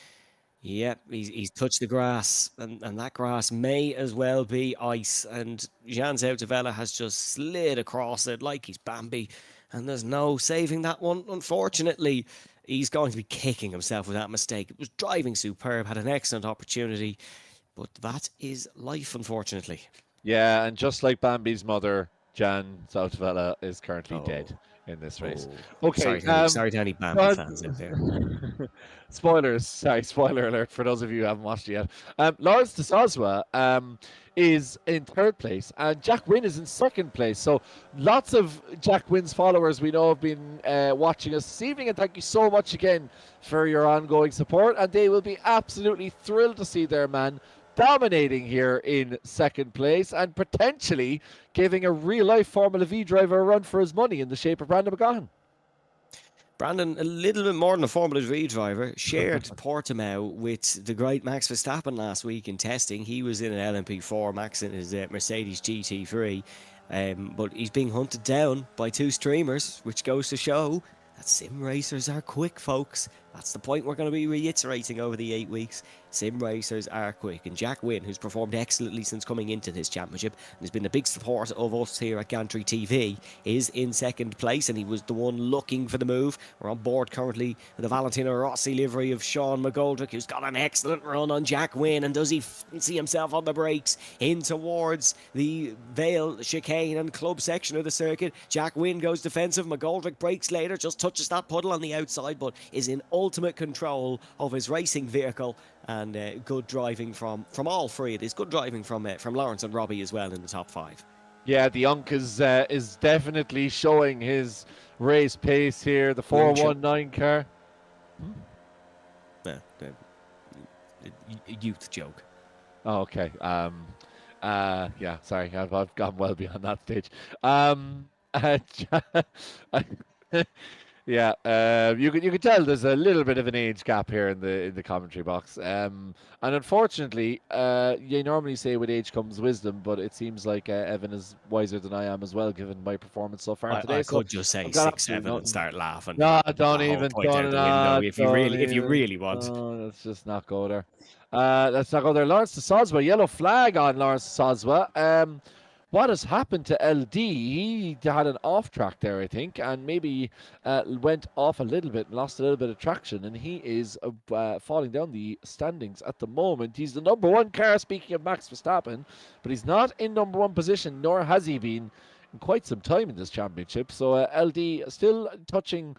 Yep, he's touched the grass, and that grass may as well be ice. And Jan Zouteveld has just slid across it like he's Bambi, and there's no saving that one. Unfortunately, he's going to be kicking himself with that mistake. It was driving superb, had an excellent opportunity, but that is life, unfortunately. Yeah, and just like Bambi's mother, Jan Zouteveld is currently dead. in this race. Oh, Okay, sorry to any Bambi John- fans out there. Spoilers. Sorry, spoiler alert for those of you who haven't watched it yet. Lawrence de Soswa is in third place, and Jack Wynn is in second place. So lots of Jack Wynn's followers we know have been watching us this evening, and thank you so much again for your ongoing support. And they will be absolutely thrilled to see their man dominating here in second place and potentially giving a real-life Formula V driver a run for his money in the shape of Brandon McGahan. Brandon, a little bit more than a Formula 3 driver, shared Portimao with the great Max Verstappen last week in testing. He was in an LMP4, Max in his Mercedes GT3, but he's being hunted down by two streamers, which goes to show that sim racers are quick, folks. That's the point we're going to be reiterating over the 8 weeks. Sim racers are quick. And Jack Wynn, who's performed excellently since coming into this championship and has been a big support of us here at Gantry TV, is in second place, and he was the one looking for the move. We're on board currently with the Valentino Rossi livery of Sean McGoldrick, who's got an excellent run on Jack Wynn. And does he fancy himself on the brakes in towards the Vale chicane and club section of the circuit? Jack Wynn goes defensive. McGoldrick breaks later, just touches that puddle on the outside, but is in ultimate control of his racing vehicle. And good driving from all three. It is good driving from Lawrence and Robbie as well in the top 5. Yeah, the Unk is definitely showing his race pace here. The 419 car. Youth joke. Oh, okay. Yeah, sorry, I've gone well beyond that stage. Yeah, you can tell there's a little bit of an age gap here in the commentary box. And unfortunately, you normally say with age comes wisdom, but it seems like Evan is wiser than I am as well, given my performance so far today. I could just say 6-7 and start laughing. No, don't even. If you really want. No, let's just not go there. Let's not go there. Lawrence de Soswa, yellow flag on Lawrence de Soswa. What has happened to LD? He had an off track there, I think, and maybe went off a little bit and lost a little bit of traction, and he is falling down the standings at the moment. He's the number 1 car, speaking of Max Verstappen, but he's not in number 1 position, nor has he been in quite some time in this championship. So LD still touching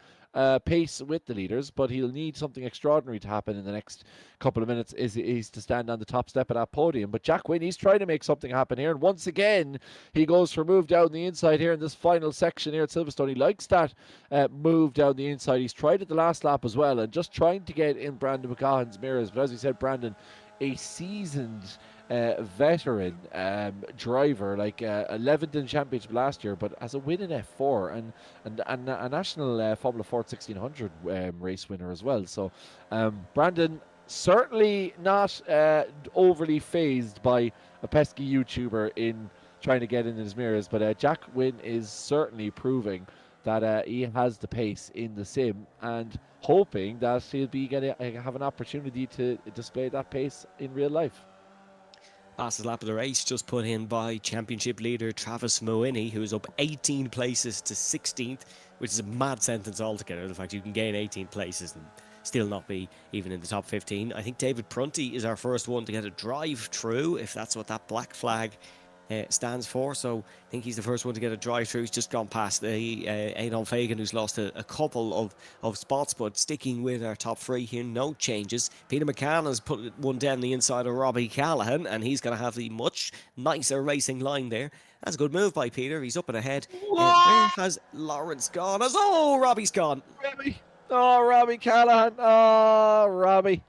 pace with the leaders, but he'll need something extraordinary to happen in the next couple of minutes is to stand on the top step of that podium. But Jack Wynn, he's trying to make something happen here, and once again he goes for a move down the inside here in this final section here at Silverstone. He likes that move down the inside. He's tried it the last lap as well, and just trying to get in Brandon McGahan's mirrors. But as we said, Brandon, a seasoned veteran driver, like 11th in the championship last year, but as a win in F4 and a national Formula Ford 1600 race winner as well. So Brandon certainly not overly phased by a pesky YouTuber in trying to get in his mirrors, but Jack Wynn is certainly proving that he has the pace in the sim, and hoping that he'll be going to have an opportunity to display that pace in real life. Fastest lap of the race just put in by championship leader Travis Moini, who is up 18 places to 16th, which is a mad sentence altogether. The fact you can gain 18 places and still not be even in the top 15. I think David Prunty is our first one to get a drive-through, if that's what that black flag stands for. So I think he's the first one to get a drive-through. He's just gone past Adolf Fagan, who's lost a couple of spots, but sticking with our top 3 here, no changes. Peter McCann has put one down the inside of Robbie Callahan, and he's going to have the much nicer racing line there. That's a good move by Peter. He's up and ahead. Where has Lawrence gone? Robbie's gone. Robbie Callahan. Oh, Robbie.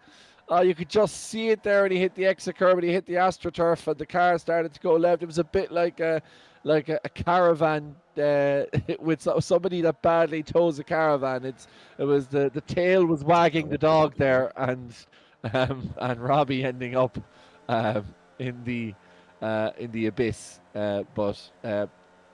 You could just see it there when he hit the exit curb and he hit the AstroTurf and the car started to go left. It was a bit like a caravan with somebody that badly tows a caravan. It was the tail was wagging the dog there, and Robbie ending up in the abyss. But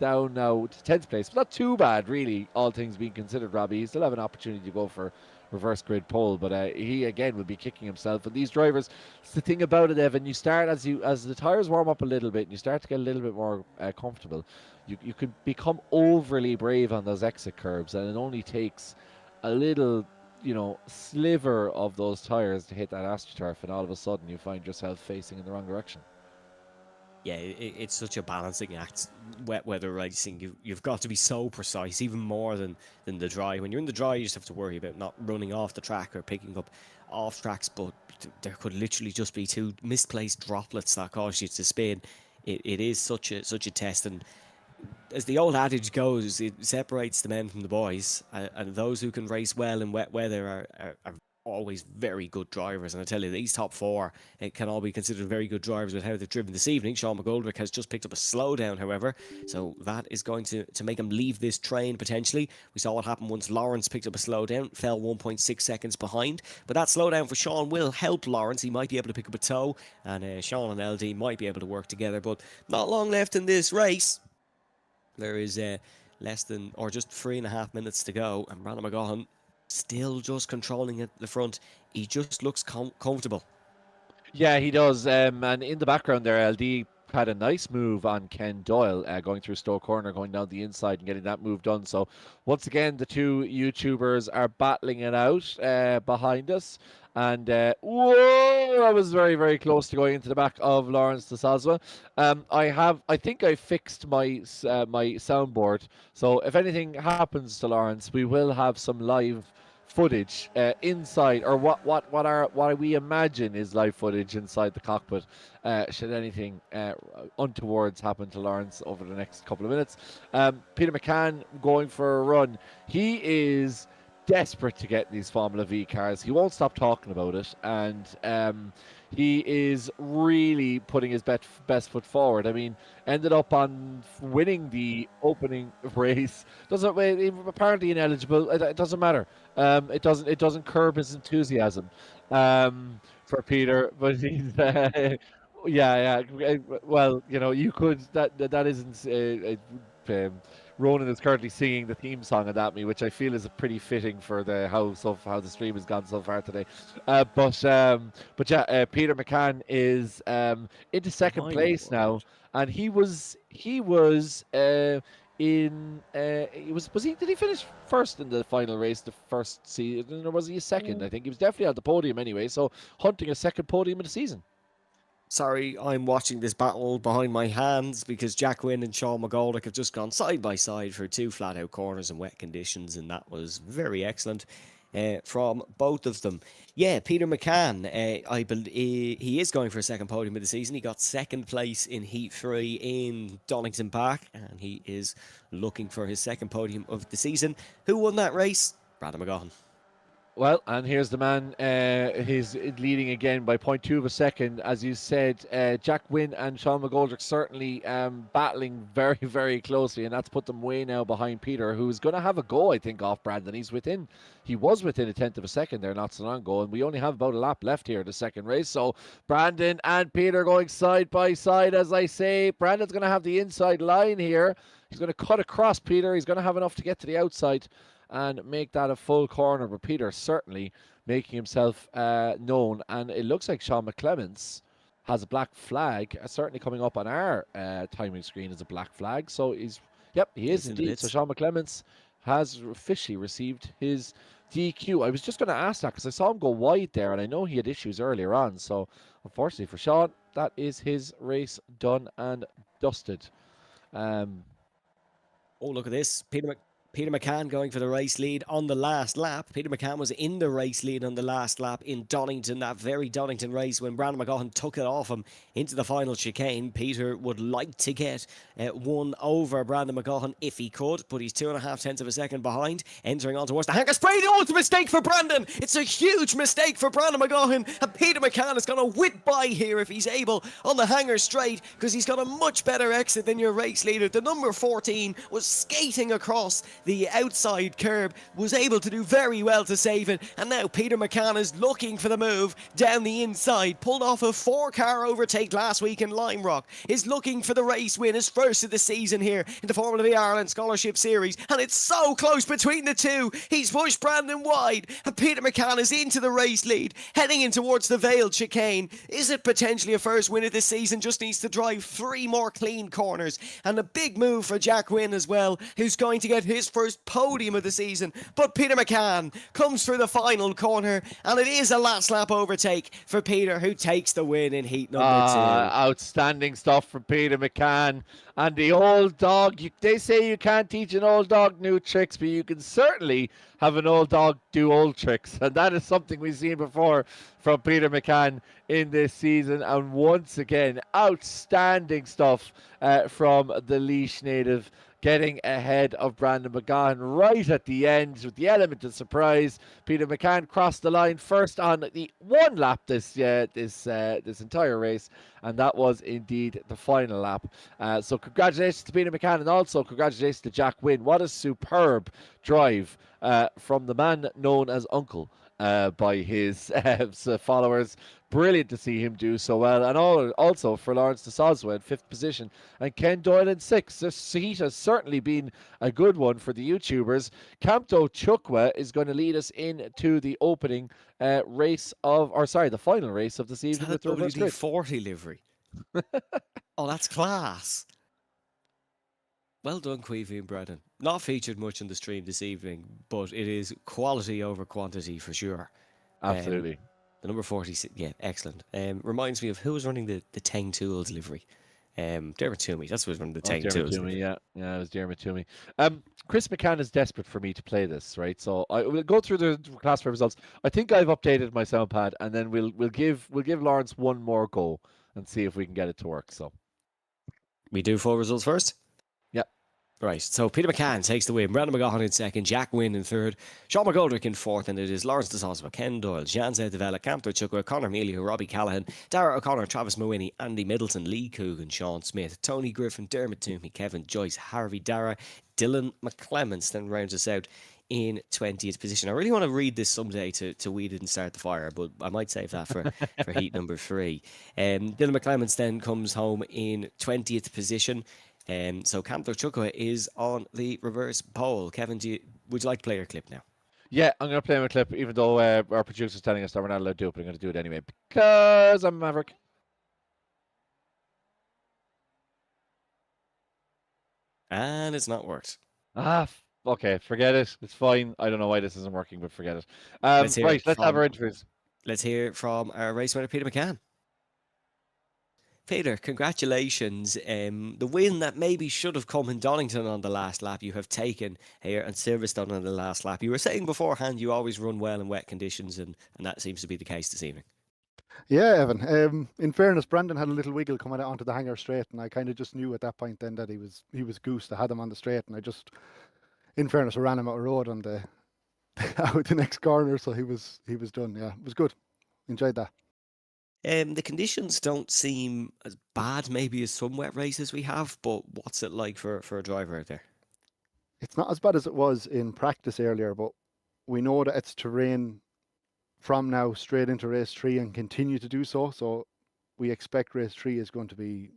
down now to 10th place. Not too bad, really, all things being considered, Robbie. He still have an opportunity to go for reverse grid pole, but he again will be kicking himself. And these drivers, it's the thing about it, Evan, you start as the tires warm up a little bit and you start to get a little bit more comfortable, you can become overly brave on those exit curbs, and it only takes a little sliver of those tires to hit that AstroTurf, and all of a sudden you find yourself facing in the wrong direction. Yeah, it's such a balancing act. Wet weather racing, you've got to be so precise, even more than the dry. When you're in the dry, you just have to worry about not running off the track or picking up off tracks. But there could literally just be two misplaced droplets that cause you to spin. It is such a test, and as the old adage goes, it separates the men from the boys, and those who can race well in wet weather are always very good drivers. And I tell you, these top four can all be considered very good drivers with how they've driven this evening. Sean McGoldrick has just picked up a slowdown, however, so that is going to make him leave this train potentially. We saw what happened once Lawrence picked up a slowdown, fell 1.6 seconds behind, but that slowdown for Sean will help Lawrence. He might be able to pick up a toe, and Sean and LD might be able to work together, but not long left in this race. There is less than, or just 3.5 minutes to go, and Brandon McGaughan still just controlling at the front. He just looks comfortable. Yeah, he does. And in the background there, LD had a nice move on Ken Doyle, going through Stowe Corner, going down the inside and getting that move done. So once again, the two YouTubers are battling it out behind us. And whoa, I was very, very close to going into the back of Lawrence de Sazwa. I think I fixed my my soundboard. So if anything happens to Lawrence, we will have some live footage inside, or what we imagine is live footage inside the cockpit, should anything untowards happen to Lawrence over the next couple of minutes. Peter McCann going for a run. He is desperate to get these Formula V cars. He won't stop talking about it, and he is really putting his best foot forward. I mean, ended up on winning the opening race. Apparently ineligible. It doesn't matter. It doesn't curb his enthusiasm for Peter, but he's yeah. Well, you could that isn't. Ronan is currently singing the theme song of that me, which I feel is pretty fitting for how the stream has gone so far today. But yeah, Peter McCann is into second place now, and he was did he finish first in the final race the first season, or was he a second? I think he was definitely at the podium anyway, so hunting a second podium of the season. Sorry, I'm watching this battle behind my hands because Jack Wynne and Sean McGoldrick have just gone side by side for two flat-out corners in wet conditions, and that was very excellent from both of them. Yeah, Peter McCann, I believe he is going for a second podium of the season. He got second place in Heat 3 in Donington Park, and he is looking for his second podium of the season. Who won that race? Brandon McGaughan. Well, and here's the man. He's leading again by 0.2 of a second. As you said, Jack Wynne and Sean McGoldrick certainly battling very, very closely, and that's put them way now behind Peter, who's going to have a go, I think, off Brandon. He was within a tenth of a second there not so long ago, and we only have about a lap left here, the second race. So Brandon and Peter going side by side, as I say. Brandon's going to have the inside line here. He's going to cut across Peter. He's going to have enough to get to the outside and make that a full corner, but Peter certainly making himself known. And it looks like Sean McClements has a black flag, certainly coming up on our timing screen as a black flag. So he is indeed. So Sean McClements has officially received his DQ. I was just going to ask that because I saw him go wide there, and I know he had issues earlier on. So unfortunately for Sean, that is his race done and dusted. Oh, look at this. Peter McCann going for the race lead on the last lap. Peter McCann was in the race lead on the last lap in Donington, that very Donington race when Brandon McGaughan took it off him into the final chicane. Peter would like to get one over Brandon McGaughan if he could, but he's 2.5 tenths of a second behind, entering on towards the hangar straight. Oh, it's a mistake for Brandon. It's a huge mistake for Brandon McGaughan, and Peter McCann is going to whip by here if he's able on the hangar straight, because he's got a much better exit than your race leader. The number 14 was skating across the outside curb, was able to do very well to save it, and now Peter McCann is looking for the move down the inside. Pulled off a 4-car overtake last week in Lime Rock, is looking for the race win, his first of the season here in the Formula V Ireland Scholarship Series, and it's so close between the two. He's pushed Brandon wide, and Peter McCann is into the race lead, heading in towards the Vale chicane. Is it potentially a first win of the season? Just needs to drive 3 more clean corners, and a big move for Jack Wynne as well, who's going to get his first podium of the season. But Peter McCann comes through the final corner, and it is a last lap overtake for Peter, who takes the win in heat number 2. Outstanding stuff from Peter McCann. And the old dog, they say you can't teach an old dog new tricks, but you can certainly have an old dog do old tricks. And that is something we've seen before from Peter McCann in this season. And once again, outstanding stuff from the Laois native, getting ahead of Brandon McGahan right at the end with the element of surprise. Peter McCann crossed the line first on the one lap this entire race, and that was indeed the final lap. So congratulations to Peter McCann, and also congratulations to Jack Wynne. What a superb drive from the man known as Uncle by his followers. Brilliant to see him do so well. And also for Lawrence de Soswa in 5th position and Ken Doyle in 6th. This heat has certainly been a good one for the YouTubers. Kamto Chukwa is going to lead us into the opening the final race of this Is evening that with the a reverse grid. WD-40 livery? Oh, that's class. Well done, Queevy and Brennan. Not featured much in the stream this evening, but it is quality over quantity for sure. Absolutely. The number 46, yeah, excellent. Reminds me of who was running the Tang Tools livery. Dermot Toomey, that's who was running the Tang Tools. Toomey, yeah, it was Dermot Toomey. Chris McCann is desperate for me to play this, right? So I will go through the class fair results. I think I've updated my sound pad, and then we'll give Lawrence one more go and see if we can get it to work. So we do full results first. Yeah. Right, so Peter McCann takes the win, Brandon McGahan in 2nd, Jack Wynne in 3rd, Sean McGoldrick in 4th, and it is Lawrence de Sosva, Ken Doyle, Jan Zedevella, Kamto Chukwa, Conor Mealy, Robbie Callahan, Dara O'Connor, Travis Mawhinney, Andy Middleton, Lee Coogan, Sean Smith, Tony Griffin, Dermot Toomey, Kevin Joyce, Harvey Dara, Dylan McClements then rounds us out in 20th position. I really want to read this someday to We Didn't Start the Fire, but I might save that for heat number 3. Dylan McClements then comes home in 20th position. So Kamto Chukwa is on the reverse pole. Kevin, would you like to play your clip now? Yeah, I'm going to play my clip, even though our producer's telling us that we're not allowed to do it, but I'm going to do it anyway because I'm a maverick. And it's not worked. Okay, forget it. It's fine. I don't know why this isn't working, but forget it. Let's have our interviews. Let's hear from our race winner, Peter McCann. Peter, congratulations. The win that maybe should have come in Donington on the last lap, you have taken here at Silverstone on the last lap. You were saying beforehand you always run well in wet conditions, and that seems to be the case this evening. Yeah, Evan. In fairness, Brandon had a little wiggle coming out onto the hanger straight, and I kind of just knew at that point then that he was goosed. I had him on the straight, and I just, in fairness, I ran him out of road on the out the next corner, so he was done. Yeah, it was good. Enjoyed that. The conditions don't seem as bad maybe as some wet races we have, but what's it like for a driver out there? It's not as bad as it was in practice earlier, but we know that it's terrain from now straight into race 3 and continue to do so. So we expect race 3 is going to be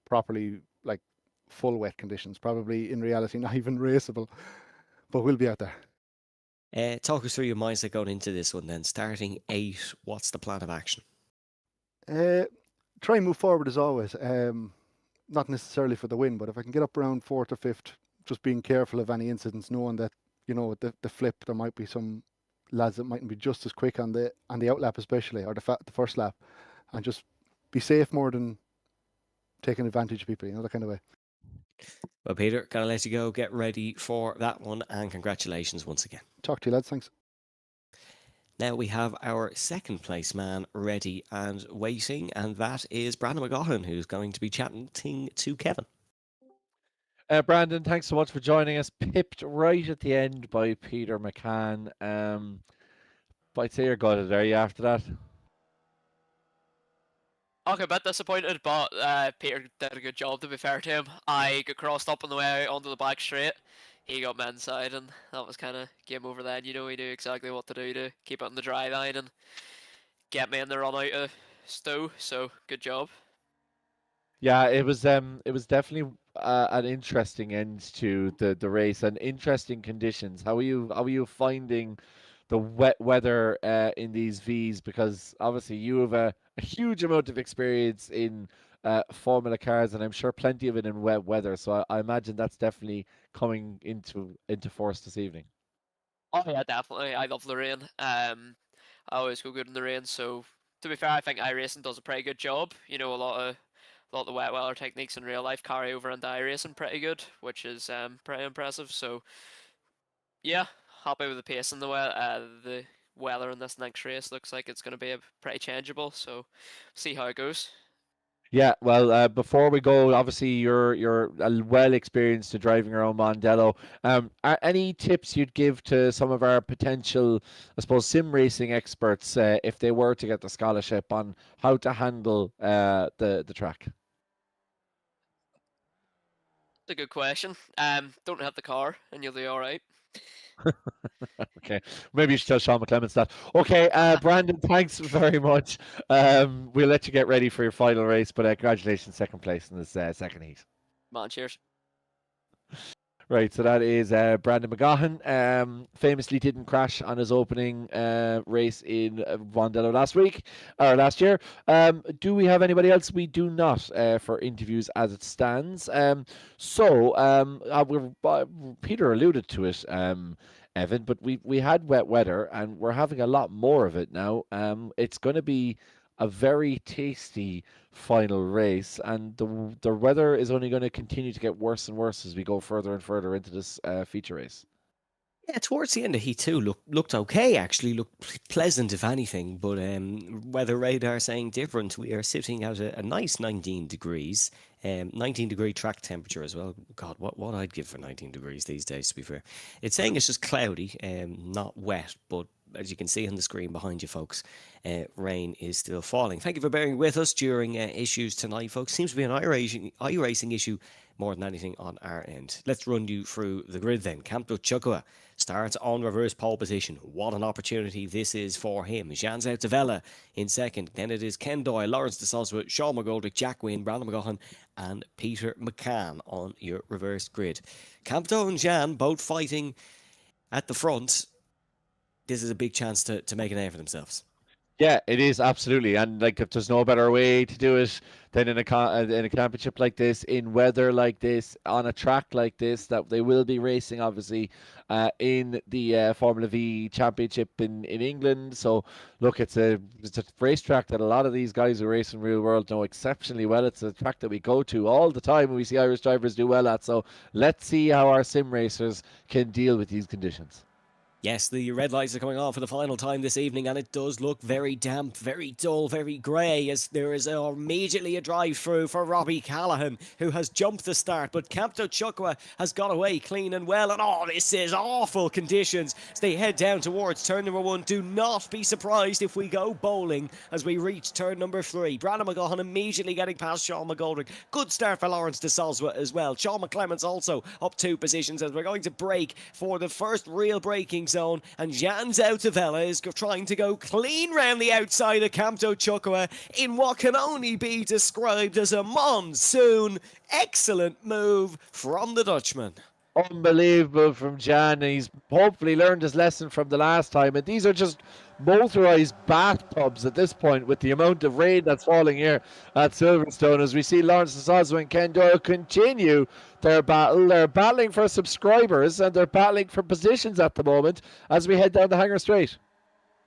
properly like full wet conditions, probably in reality not even raceable, but we'll be out there. Talk us through your mindset going into this one then. Starting 8, what's the plan of action? Try and move forward as always. Not necessarily for the win, but if I can get up around 4th or 5th, just being careful of any incidents, knowing that, you know, the flip, there might be some lads that mightn't be just as quick on the outlap especially, or the first lap, and just be safe more than taking advantage of people, you know, that kind of way. Well, Peter, gotta let you go. Get ready for that one, and congratulations once again. Talk to you, lads. Thanks. Now we have our second place man ready and waiting, and that is Brandon McGahan, who's going to be chatting to Kevin. Brandon, thanks so much for joining us. Pipped right at the end by Peter McCann. But I'd say you're gutted there. You after that? Okay, a bit disappointed, but Peter did a good job, to be fair to him. I got crossed up on the way onto the back straight. He got me inside, and that was kind of game over then. You know, he knew exactly what to do to keep it on the dry line and get me in the run out of Stowe, so good job. Yeah, it was definitely an interesting end to the race and interesting conditions. How are you finding the wet weather in these V's? Because obviously you have a huge amount of experience in Formula cars, and I'm sure plenty of it in wet weather. So I imagine that's definitely coming into force this evening. Oh yeah, definitely. I love the rain. I always go good in the rain. So to be fair, I think iRacing does a pretty good job. You know, a lot of the wet weather techniques in real life carry over into iRacing pretty good, which is pretty impressive. So yeah, happy with the pace in the weather in this next race. Looks like it's going to be a pretty changeable. So see how it goes. Yeah, well, before we go, obviously you're well experienced to driving around Mondello. Any tips you'd give to some of our potential, I suppose, sim racing experts if they were to get the scholarship on how to handle the track? It's a good question. Don't have the car, and you'll be all right. Okay, maybe you should tell Sean McClements that. Okay, Brandon, thanks very much. We'll let you get ready for your final race, but congratulations, second place in this second heat. Man, cheers. Right, so that is Brandon McGahan. Famously didn't crash on his opening race in Mondello last year. Do we have anybody else? We do not for interviews as it stands. Peter alluded to it, Evan, but we had wet weather and we're having a lot more of it now. It's going to be a very tasty final race, and the weather is only going to continue to get worse and worse as we go further and further into this feature race. Yeah, towards the end of Heat 2 looked okay, actually. Looked pleasant, if anything. But weather radar saying different. We are sitting at a nice 19 degrees. 19-degree track temperature as well. God, what I'd give for 19 degrees these days, to be fair. It's saying it's just cloudy, not wet, but as you can see on the screen behind you, folks, rain is still falling. Thank you for bearing with us during issues tonight, folks. Seems to be an iRacing issue more than anything on our end. Let's run you through the grid then. Campo Chukwa starts on reverse pole position. What an opportunity this is for him. Jan Zoutavella in second. Then it is Ken Doyle, Lawrence de Soswa, Sean McGoldrick, Jack Wynne, Brandon McGahan, and Peter McCann on your reverse grid. Campto and Jan both fighting at the front. This is a big chance to make a name for themselves. Yeah, it is absolutely, and like if there's no better way to do it than in a championship like this, in weather like this, on a track like this, that they will be racing obviously in the Formula V Championship in England. So look, it's a racetrack that a lot of these guys who race in real world know exceptionally well. It's a track that we go to all the time and we see Irish drivers do well at. So let's see how our sim racers can deal with these conditions. Yes, the red lights are coming on for the final time this evening, and it does look very damp, very dull, very grey, as there is immediately a drive-through for Robbie Callaghan, who has jumped the start, but Campto Chukwa has got away clean and well, and this is awful conditions as they head down towards turn number 1. Do not be surprised if we go bowling as we reach turn number 3. Brandon McGahan immediately getting past Sean McGoldrick. Good start for Lawrence de Soswa as well. Sean McClements also up 2 positions as we're going to break for the first real braking zone, and Jan Zoutavella is trying to go clean round the outside of Campto Chukwa in what can only be described as a monsoon. Excellent move from the Dutchman. Unbelievable from Jan. He's hopefully learned his lesson from the last time, and these are just motorized bathtubs at this point with the amount of rain that's falling here at Silverstone, as we see Lawrence de Soswa and Ken Doyle continue their battle. They're battling for subscribers and they're battling for positions at the moment as we head down the Hangar Straight.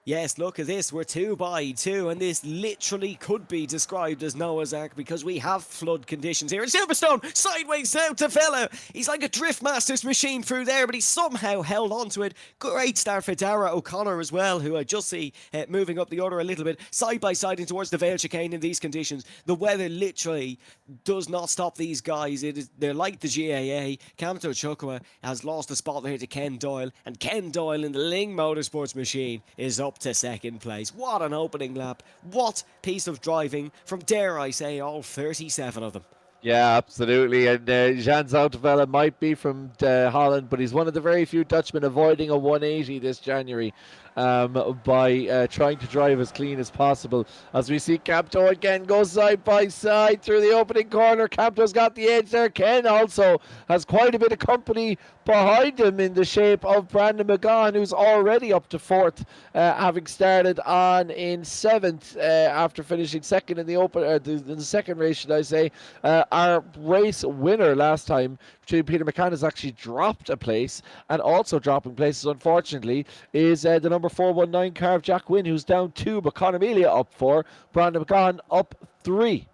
Yes, look at this. We're 2 by 2, and this literally could be described as Noah's Ark because we have flood conditions here in Silverstone. Sideways out to Fella. He's like a Drift Masters machine through there, but he somehow held on to it. Great start for Dara O'Connor as well, who I just see moving up the order a little bit, side by side in towards the Vale chicane in these conditions. The weather literally does not stop these guys. They're like the GAA. Campto Chukwa has lost a spot there to Ken Doyle, and Ken Doyle in the Ling Motorsports machine is up to second place. What an opening lap. What piece of driving from, dare I say, all 37 of them. Yeah, absolutely. And Jan Zouteveld might be from Holland, but he's one of the very few Dutchmen avoiding a 180 this January by trying to drive as clean as possible. As we see Campto again go side by side through the opening corner. Campto's got the edge there. Ken also has quite a bit of company behind him in the shape of Brandon McGahan, who's already up to fourth, having started on in seventh after finishing second in the open, in the second race, should I say. Our race winner last time between Peter McCann has actually dropped a place, and also dropping places, unfortunately, is the number 419 car of Jack Wynn, who's down 2, but Conor Melia up 4, Brandon McGahan up 3.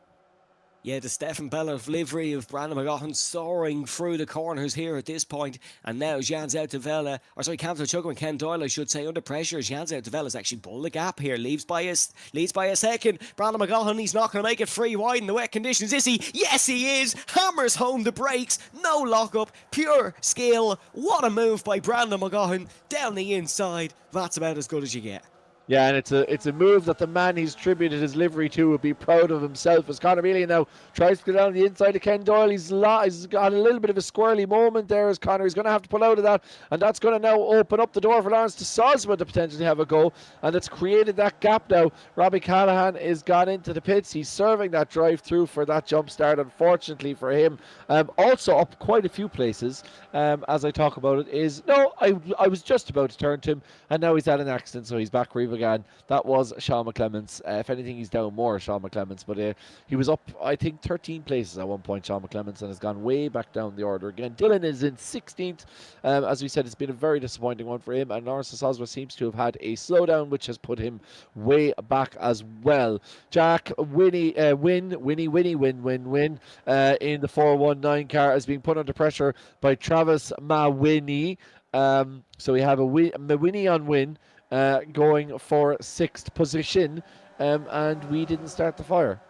Yeah, the Stefan Bella livery of Brandon McGahan soaring through the corners here at this point. And now Jan Zouteveld, or sorry, Camto Chugger and Ken Doyle, I should say, under pressure. Jan Zouteveld has actually pulled the gap here. Leads by a second. Brandon McGahan, he's not going to make it free wide in the wet conditions, is he? Yes, he is. Hammers home the brakes. No lockup. Pure skill. What a move by Brandon McGahan down the inside. That's about as good as you get. Yeah, and it's a move that the man he's tributed his livery to would be proud of himself. As Conor Mealy now tries to go down the inside of Ken Doyle, he's got a little bit of a squirrely moment there as Conor. He's going to have to pull out of that, and that's going to now open up the door for Lawrence de Sosma to potentially have a go, and it's created that gap now. Robbie Callahan is gone into the pits. He's serving that drive through for that jump start, unfortunately for him. Also up quite a few places, as I talk about it, is, no, I was just about to turn to him, and now he's had an accident, so he's back reeve again. That was Sean McClements. If anything, he's down more, Sean McClements, but he was up, I think, 13 places at one point, Sean McClements, and has gone way back down the order again. Dylan is in 16th. As we said, it's been a very disappointing one for him, and Lawrence de Sosma seems to have had a slowdown, which has put him way back as well. Jack Winnie in the 419 car is being put under pressure by Travis Mawini. So we have a Mawini on win. Going for 6th position, and we didn't start the fire.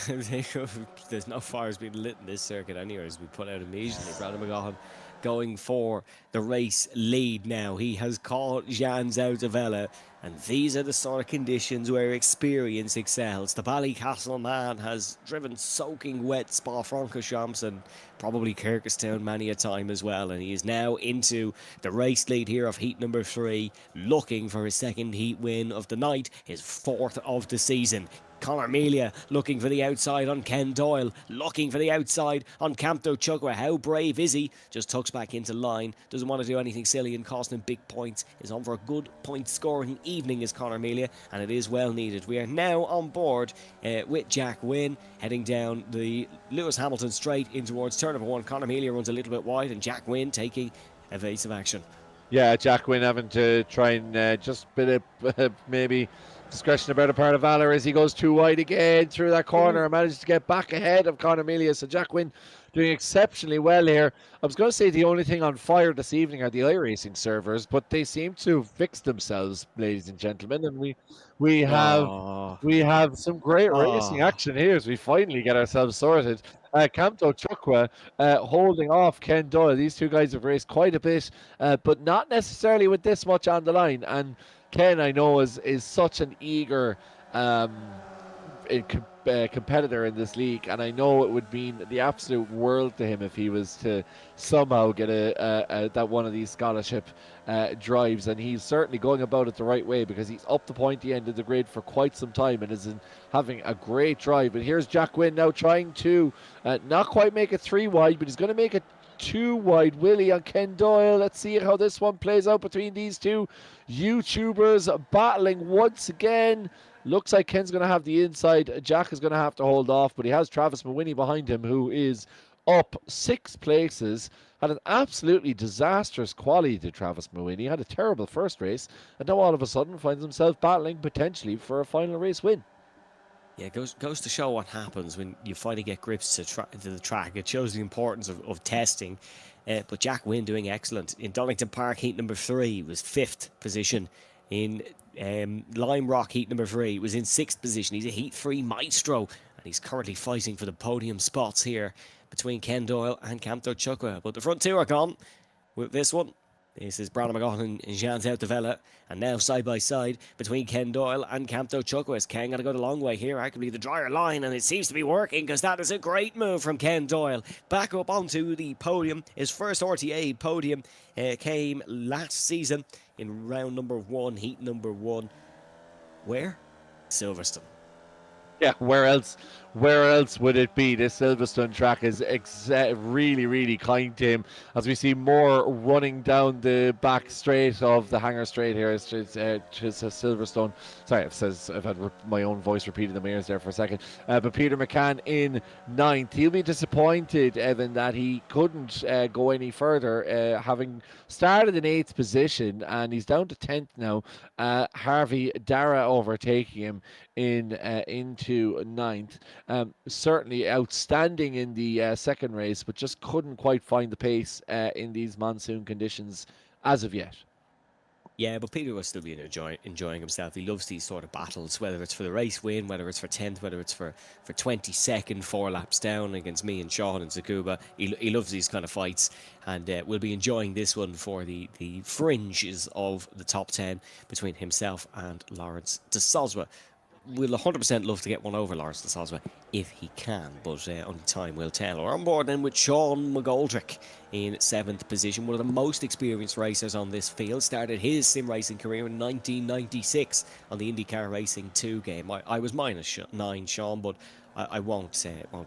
There's no fires being lit in this circuit anyways. We put out immediately. Brandon McGahan going for the race lead now. He has caught Jan Zouteveld, and these are the sort of conditions where experience excels. The Ballycastle man has driven soaking wet Spa-Francorchamps and probably Kyrgyzstan many a time as well, and he is now into the race lead here of heat number 3, looking for his second heat win of the night, his 4th of the season. Conor Melia looking for the outside on Ken Doyle, looking for the outside on Campto Chugwa. How brave is he? Just tucks back into line, doesn't want to do anything silly and cost him big points. Is on for a good point scoring evening is Conor Melia, and it is well needed. We are now on board with Jack Wynn heading down the Lewis Hamilton straight in towards turn number 1. Conor Melia runs a little bit wide, and Jack Wynn taking evasive action. Yeah, Jack Wynn having to try and just bit of maybe discretion about a part of valor as he goes too wide again through that corner and manages to get back ahead of Conor Melia. So Jack Wynn doing exceptionally well here. I was going to say the only thing on fire this evening are the iRacing servers, but they seem to have fixed themselves, ladies and gentlemen, and we have some great racing action here as we finally get ourselves sorted. Campto Chukwa holding off Ken Doyle. These two guys have raced quite a bit, but not necessarily with this much on the line. And Ken, I know, is such an eager competitor in this league, and I know it would mean the absolute world to him if he was to somehow get that one of these scholarship drives, and he's certainly going about it the right way because he's up the pointy end of the grid for quite some time and is having a great drive. But here's Jack Wynn now trying to not quite make it 3 wide, but he's going to make it 2 wide. Willie on Ken Doyle. Let's see how this one plays out between these two YouTubers battling once again. Looks like Ken's going to have the inside. Jack is going to have to hold off, but he has Travis Mawini behind him, who is up 6 places. Had an absolutely disastrous quali to Travis Mawini. Had a terrible first race, and now all of a sudden finds himself battling potentially for a final race win. Yeah, it goes to show what happens when you finally get grips to the track. It shows the importance of testing. But Jack Wynn doing excellent. In Donington Park, heat number 3 was 5th position. In Lime Rock, heat number 3 was in 6th position. He's a heat 3 maestro, and he's currently fighting for the podium spots here between Ken Doyle and Campto Chukwa. But the front 2 are gone with this one. This is Brandon McGaughlin and Jean Vela, and now side by side between Ken Doyle and Campto Chukwes. Ken got to go the long way here, arguably the drier line, and it seems to be working because that is a great move from Ken Doyle. Back up onto the podium. His first RTA podium came last season in round number 1, heat number 1. Where? Silverstone. Yeah, where else? Where else would it be? This Silverstone track is really, really kind to him. As we see more running down the back straight of the hangar straight here, it's Silverstone. Sorry, I've had my own voice repeated in my ears there for a second. But Peter McCann in 9th. He'll be disappointed, Evan, that he couldn't go any further, having started in 8th position, and he's down to 10th now. Harvey Dara overtaking him into 9th. Certainly outstanding in the second race, but just couldn't quite find the pace in these monsoon conditions as of yet. Yeah, but Peter will still be enjoying himself. He loves these sort of battles, whether it's for the race win, whether it's for 10th, whether it's for 22nd, 4 laps down against me and Sean and Zakuba. He loves these kind of fights, and we'll be enjoying this one for the fringes of the top 10 between himself and Lawrence de Soswa. We'll 100% love to get one over Lawrence de Soswa if he can, but only time will tell. We're on board then with Sean McGoldrick in 7th position, one of the most experienced racers on this field. Started his sim racing career in 1996 on the IndyCar Racing 2 game. I was -9, Sean, but I won't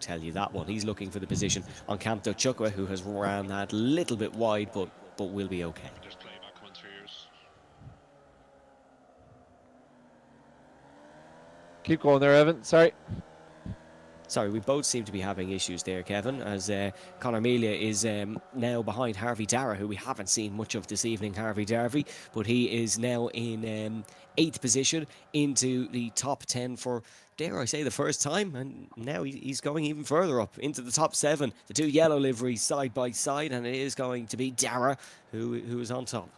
tell you that one. He's looking for the position on Campto Chukwa, who has ran that little bit wide, but will be okay. Keep going there, Evan. Sorry, we both seem to be having issues there, Kevin, as Conor Melia is now behind Harvey Dara, who we haven't seen much of this evening, Harvey Darby, but he is now in 8th position into the top 10 for, dare I say, the first time, and now he's going even further up into the top 7. The two yellow liveries side by side, and it is going to be Dara who is on top.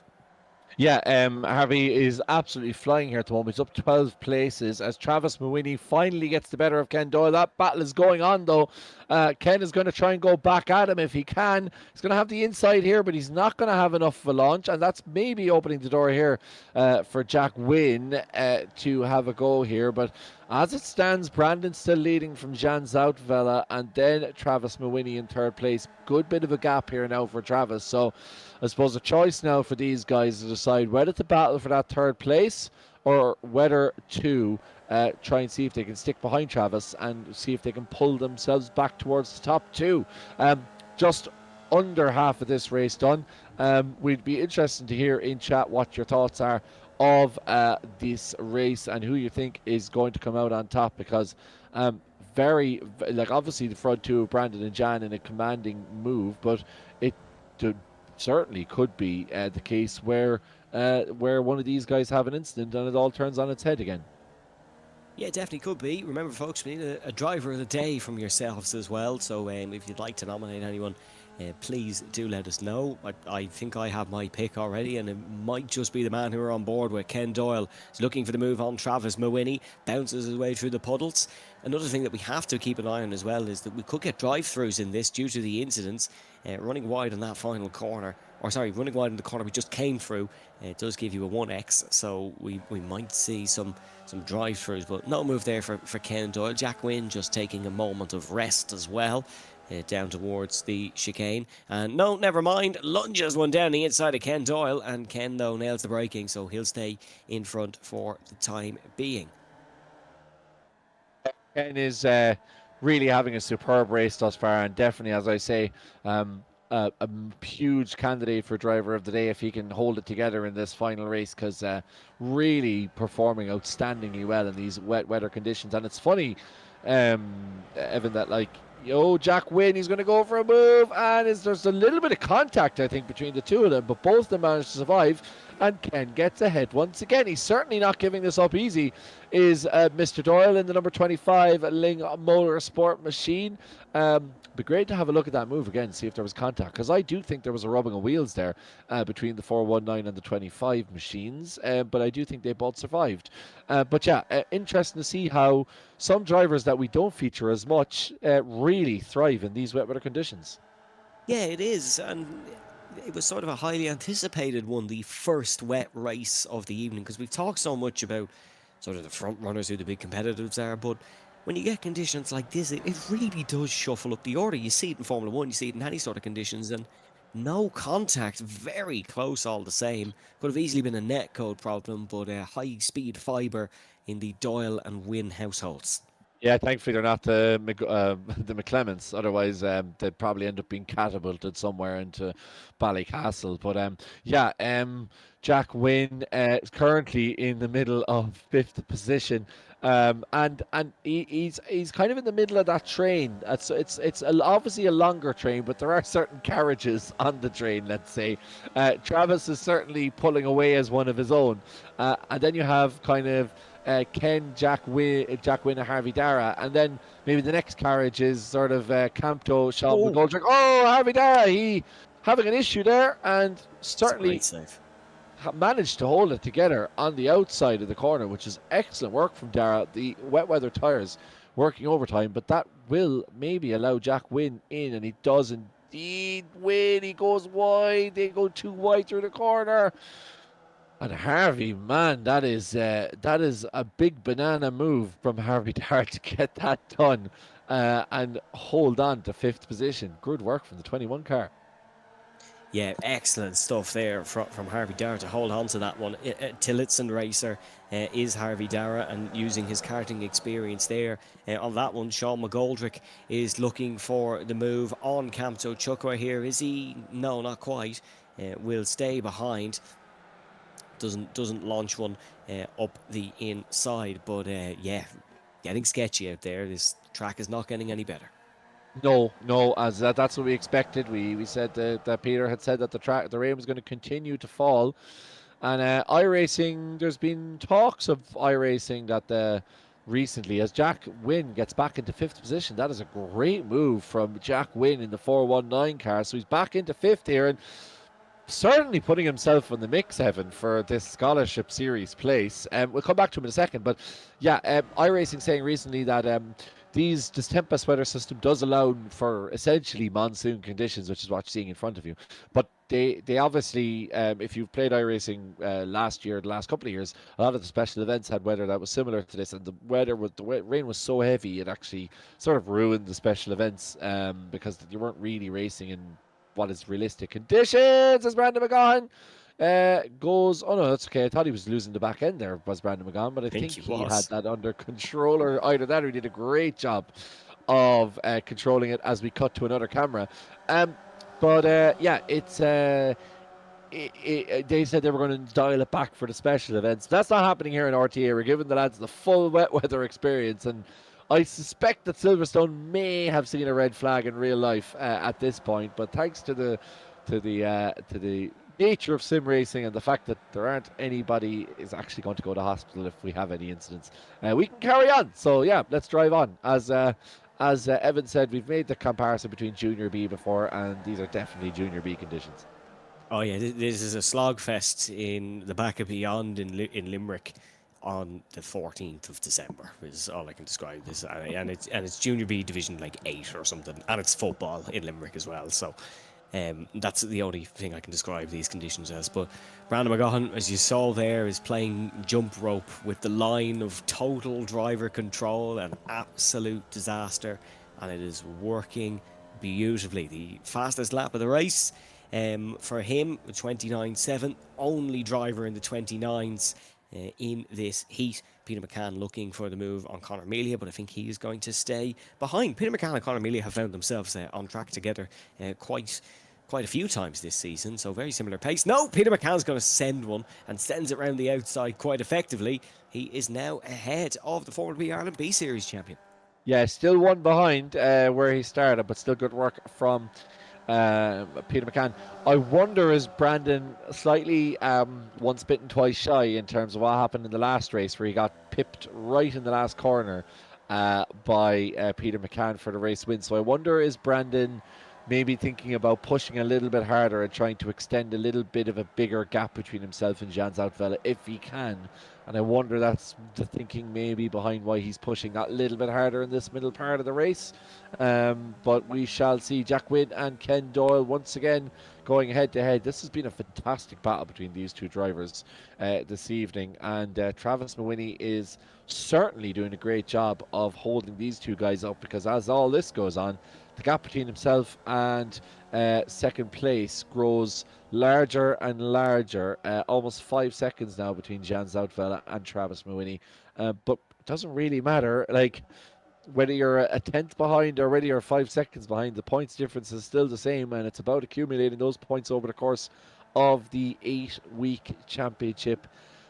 Yeah, Harvey is absolutely flying here at the moment. He's up 12 places as Travis Mawini finally gets the better of Ken Doyle. That battle is going on, though. Ken is going to try and go back at him if he can. He's going to have the inside here, but he's not going to have enough of a launch, and that's maybe opening the door here for Jack Wynn to have a go here. But as it stands, Brandon's still leading from Jan Zoutvela, and then Travis Mawini in 3rd place. Good bit of a gap here now for Travis. So I suppose a choice now for these guys to decide whether to battle for that 3rd place or whether to try and see if they can stick behind Travis and see if they can pull themselves back towards the top 2. Just under half of this race done. We'd be interested to hear in chat what your thoughts are of this race and who you think is going to come out on top, because obviously the front 2 of Brandon and Jan in a commanding move, but it certainly could be the case where one of these guys have an incident and it all turns on its head again. Yeah, it definitely could be. Remember, folks, we need a driver of the day from yourselves as well. So if you'd like to nominate anyone, please do let us know. I think I have my pick already, and it might just be the man who are on board with. Ken Doyle is looking for the move on Travis Mawini, bounces his way through the puddles. Another thing that we have to keep an eye on as well is that we could get drive-throughs in this due to the incidents. Running wide in that final corner, running wide in the corner we just came through, it does give you a 1x, so we might see some drive-throughs, but no move there for Ken Doyle. Jack Wynn just taking a moment of rest as well. Down towards the chicane, and no, never mind, lunges one down the inside of Ken Doyle, and Ken though nails the braking, so he'll stay in front for the time being. Ken is really having a superb race thus far, and definitely, as I say, a huge candidate for driver of the day if he can hold it together in this final race, because really performing outstandingly well in these wet weather conditions. And it's funny, Evan, that Jack Wynn, he's going to go for a move, and there's a little bit of contact, I think, between the two of them, but both of them managed to survive, and Ken gets ahead once again. He's certainly not giving this up easy, is Mr. Doyle in the number 25 Ling Motorsport machine. Be great to have a look at that move again, see if there was contact, because I do think there was a rubbing of wheels there between the 419 and the 25 machines, but I do think they both survived. But yeah, interesting to see how some drivers that we don't feature as much really thrive in these wet weather conditions. Yeah, it is, and it was sort of a highly anticipated one, the first wet race of the evening, because we've talked so much about sort of the front runners, who the big competitors are, but when you get conditions like this, it really does shuffle up the order. You see it in Formula 1, you see it in any sort of conditions, and no contact, very close all the same. Could have easily been a net code problem, but high-speed fibre in the Doyle and Wynn households. Yeah, thankfully they're not the the McClements. Otherwise, they'd probably end up being catapulted somewhere into Ballycastle. But yeah, Jack Wynn is currently in the middle of fifth position, and he's kind of in the middle of that train. Obviously a longer train, but there are certain carriages on the train. Let's say Travis is certainly pulling away as one of his own, and then you have kind of. Ken, Jack Wynn, and Harvey Dara, and then maybe the next carriage is sort of Campto, Sean McGoldrick. Oh, Harvey Dara, he having an issue there, and certainly managed to hold it together on the outside of the corner, which is excellent work from Dara. The wet weather tyres working overtime, but that will maybe allow Jack Wynn in, and he does indeed win. He goes wide, they go too wide through the corner. And Harvey, man, that is a big banana move from Harvey Dart to get that done and hold on to fifth position. Good work from the 21 car. Yeah, excellent stuff there from Harvey Dara to hold on to that one. Tillotson racer is Harvey Dara, and using his karting experience there on that one. Sean McGoldrick is looking for the move on Campto Chukwa here. Is he? No, not quite. Will stay behind. Doesn't launch one up the inside, but yeah, getting sketchy out there. This track is not getting any better. No, as that's what we expected. We said that Peter had said that the rain was going to continue to fall, and iRacing. There's been talks of iRacing that recently, as Jack Wynn gets back into fifth position. That is a great move from Jack Wynn in the 419 car. So he's back into fifth here, and certainly putting himself in the mix, Evan, for this scholarship series place. We'll come back to him in a second, but yeah, iRacing saying recently that this Tempest weather system does allow for essentially monsoon conditions, which is what you're seeing in front of you. But they obviously, if you've played iRacing the last couple of years, a lot of the special events had weather that was similar to this, and the rain was so heavy it actually sort of ruined the special events because you weren't really racing in what is realistic conditions, as Brandon McGahan goes. Oh no, that's okay. I thought he was losing the back end there, was Brandon McGahan, but I think he had that under control, or either that or he did a great job of controlling it as we cut to another camera. But yeah, it's they said they were going to dial it back for the special events. That's not happening here in RTA. We're giving the lads the full wet weather experience, and I suspect that Silverstone may have seen a red flag in real life at this point, but thanks to the nature of sim racing and the fact that there aren't anybody is actually going to go to hospital if we have any incidents, we can carry on. So yeah, let's drive on. As Evan said, we've made the comparison between Junior B before, and these are definitely Junior B conditions. Oh yeah, this is a slogfest in the back of Beyond in Limerick on the 14th of December is all I can describe this, and it's Junior B Division like 8 or something, and it's football in Limerick as well. So that's the only thing I can describe these conditions as. But Brandon McGahan, as you saw there, is playing jump rope with the line of total driver control, an absolute disaster, and it is working beautifully. The fastest lap of the race for him, 29.7, only driver in the 29s in this heat. Peter McCann looking for the move on Conor Melia, but I think he is going to stay behind. Peter McCann and Conor Melia have found themselves on track together quite a few times this season, so very similar pace. No, Peter McCann's going to send one, and sends it around the outside quite effectively. He is now ahead of the Formula B Ireland B Series champion. Yeah, still one behind where he started, but still good work from Peter McCann. I wonder, is Brandon slightly once bitten twice shy in terms of what happened in the last race, where he got pipped right in the last corner by Peter McCann for the race win. So I wonder, is Brandon maybe thinking about pushing a little bit harder and trying to extend a little bit of a bigger gap between himself and Jan Zoutvela if he can, And I wonder that's the thinking maybe behind why he's pushing that little bit harder in this middle part of the race. But we shall see. Jack Wynn and Ken Doyle once again going head to head. This has been a fantastic battle between these two drivers this evening. And Travis Mawhinney is certainly doing a great job of holding these two guys up, because as all this goes on, the gap between himself and second place grows larger and larger. Almost 5 seconds now between Jan Zoutvela and Travis Mawhinney. But it doesn't really matter. Like, whether you're a tenth behind or whether you're 5 seconds behind, the points difference is still the same, and it's about accumulating those points over the course of the 8-week championship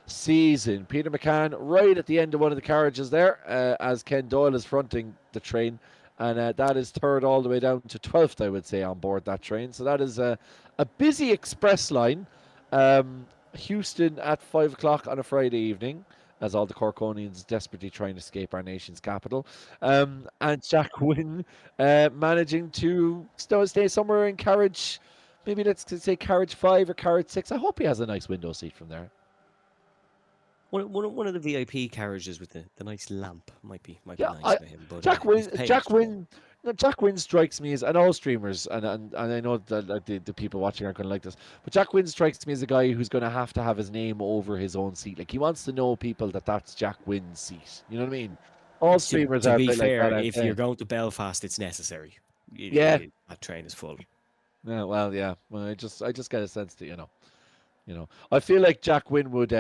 season. Peter McCann right at the end of one of the carriages there, as Ken Doyle is fronting the train, and that is third all the way down to 12th, I would say, on board that train. So that is a busy express line. Houston at 5 o'clock on a Friday evening, as all the Corkonians desperately trying to escape our nation's capital. And Jack Wynn managing to stay somewhere in carriage, maybe let's say carriage 5 or carriage 6. I hope he has a nice window seat from there. One of the VIP carriages with the nice lamp might be Yeah, nice for him. But Jack he's Wynn, paid. Jack Wynn, no, Jack Wynn strikes me as, and all streamers, and I know that the people watching aren't going to like this, but Jack Wynn strikes me as a guy who's going to have his name over his own seat. Like, he wants to know people that that's Jack Wynn's seat. You know what I mean? All streamers to are a be bit fair, like that. if you're going to Belfast, it's necessary. Yeah. That train is full. Yeah, well, yeah. Well, I just get a sense that I feel like Jack Wynn would